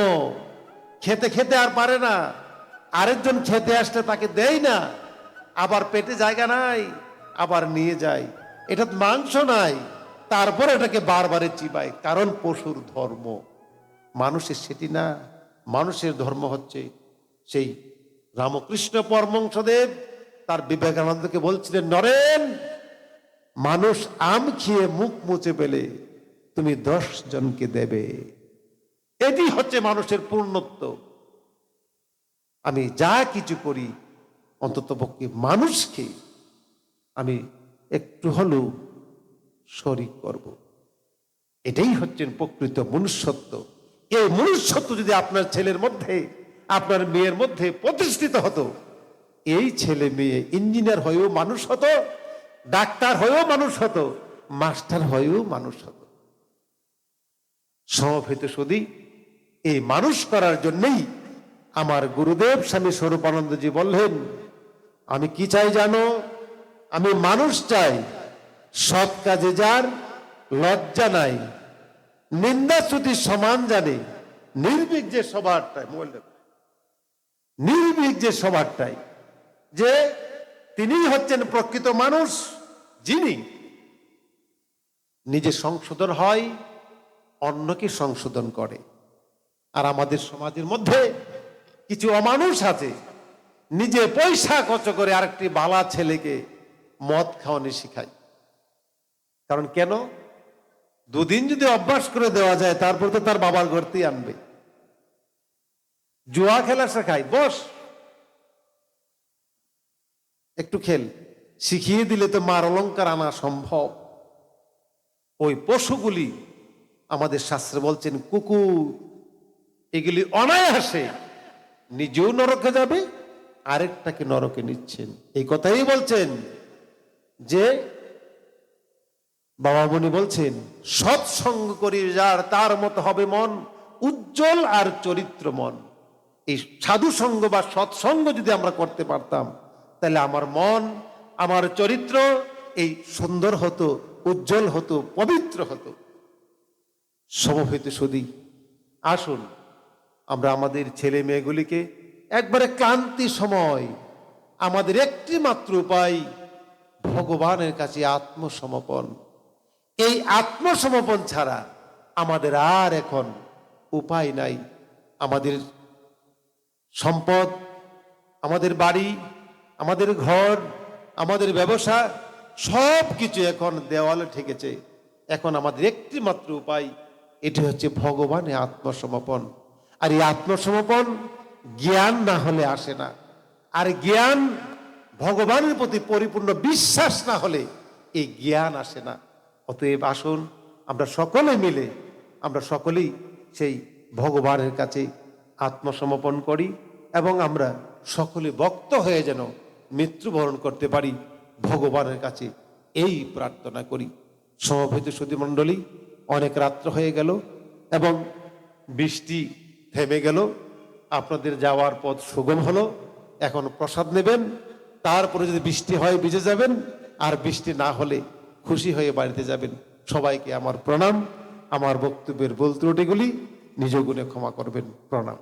খেতে খেতে আর পারে না, আরেকজন খেতে আসলে তাকে দেয় না, আবার পেটে জায়গা নাই, আবার নিয়ে যায়। এটা মাংস নাই, তারপর এটাকে বারবারে চিবায়, কারণ পশুর ধর্ম। মানুষের সেটি না। মানুষের ধর্ম হচ্ছে সেই রামকৃষ্ণ পরমহংসদেব তার বিবেকানন্দকে বলছিলেন, নরেন, মানুষ আম খেয়ে মুখ মুছে পেলে তুমি 10 জনকে দেবে। এটি হচ্ছে মানুষের পূর্ণত্ব। আমি যা কিছু করি অন্ততপক্ষে মানুষকে আমি একটু হলেও শরিক করব। এটাই হচ্ছেন প্রকৃত মনুষ্যত্ব। এই মনুষ্যত্ব যদি আপনার ছেলের মধ্যে, আপনার মেয়ের মধ্যে প্রতিষ্ঠিত হতো, এই ছেলে মেয়ে ইঞ্জিনিয়ার হয়েও মানুষ হতো, ডাক্তার হয়েও মানুষ হতো, মাস্টার হয়েও মানুষ হতো। সমবেত সুধী, এই মানুষ করার জন্যই আমার গুরুদেব স্বামী স্বরূপানন্দজি বললেন, আমি কি চাই জানো? আমি মানুষ চাই, সৎ কাজে যার লজ্জা নাই, নিন্দা শ্রুতি সমান জানে, নির্ভীক যে সবারটাই, নির্ভীক যে সবারটাই, যে তিনি হচ্ছেন প্রকৃত মানুষ, যিনি নিজে সংশোধন হয়, অন্যকে সংশোধন করে। আর আমাদের সমাজের মধ্যে কিছু অমানুষ আছে, নিজে পয়সা খরচ করে আরেকটি বালা ছেলেকে মদ খাওয়ানি শিখায়। কারণ কেন? দুদিন যদি অভ্যাস করে দেওয়া যায়, তারপর তো তার বাবার ঘরতেই আনবে। জুয়া খেলা শেখায়, বস একটু খেল, শিখিয়ে দিলে তো মার অলংকার আনা সম্ভব। ওই পশুগুলি আমাদের শাস্ত্রে বলছেন কুকুর, এগুলি অনায়াসে নিজেও নরকে যাবে, আরেকটাকে নরকে নিচ্ছেন। এই কথাই বলছেন যে বাবা মনি বলছেন, সৎসঙ্গ করি যার তার মতো হবে মন উজ্জ্বল আর চরিত্র মন। এই সাধু সঙ্গ বা সৎসঙ্গ যদি আমরা করতে পারতাম, তাহলে আমার মন, আমার চরিত্র এই সুন্দর হতো, উজ্জ্বল হতো, পবিত্র হতো। সমবেত সুধী, আসুন আমরা আমাদের ছেলে মেয়েগুলিকে একবারে ক্লান্তি সময় আমাদের একটি মাত্র উপায় ভগবানের কাছে আত্মসমর্পণ। এই আত্মসমর্পণ ছাড়া আমাদের আর এখন উপায় নাই। আমাদের সম্পদ, আমাদের বাড়ি, আমাদের ঘর, আমাদের ব্যবসা সব কিছু এখন দেওয়ালে ঠেকেছে। এখন আমাদের একটি মাত্র উপায়, এটি হচ্ছে ভগবানে আত্মসমর্পণ। আর এই আত্মসমর্পণ জ্ঞান না হলে আসে না। আর জ্ঞান, ভগবানের প্রতি পরিপূর্ণ বিশ্বাস না হলে এই জ্ঞান আসে না। অতএব আসুন আমরা সকলে মিলে, আমরা সকলেই সেই ভগবানের কাছে আত্মসমর্পণ করি এবং আমরা সকলে ভক্ত হয়ে যেন মৃত্যুবরণ করতে পারি ভগবানের কাছে, এই প্রার্থনা করি। সমবেত সুধী মণ্ডলী, অনেক রাত্র হয়ে গেল এবং বৃষ্টি থেমে গেল, আপনাদের যাওয়ার পথ সুগম হলো। এখন প্রসাদ নেবেন, তারপরে যদি বৃষ্টি হয় ভিজে যাবেন, আর বৃষ্টি না হলে খুশি হয়ে বাড়িতে যাবেন। সবাইকে আমার প্রণাম। আমার বক্তব্যের ভুল ত্রুটিগুলি নিজ গুণে ক্ষমা করবেন। প্রণাম।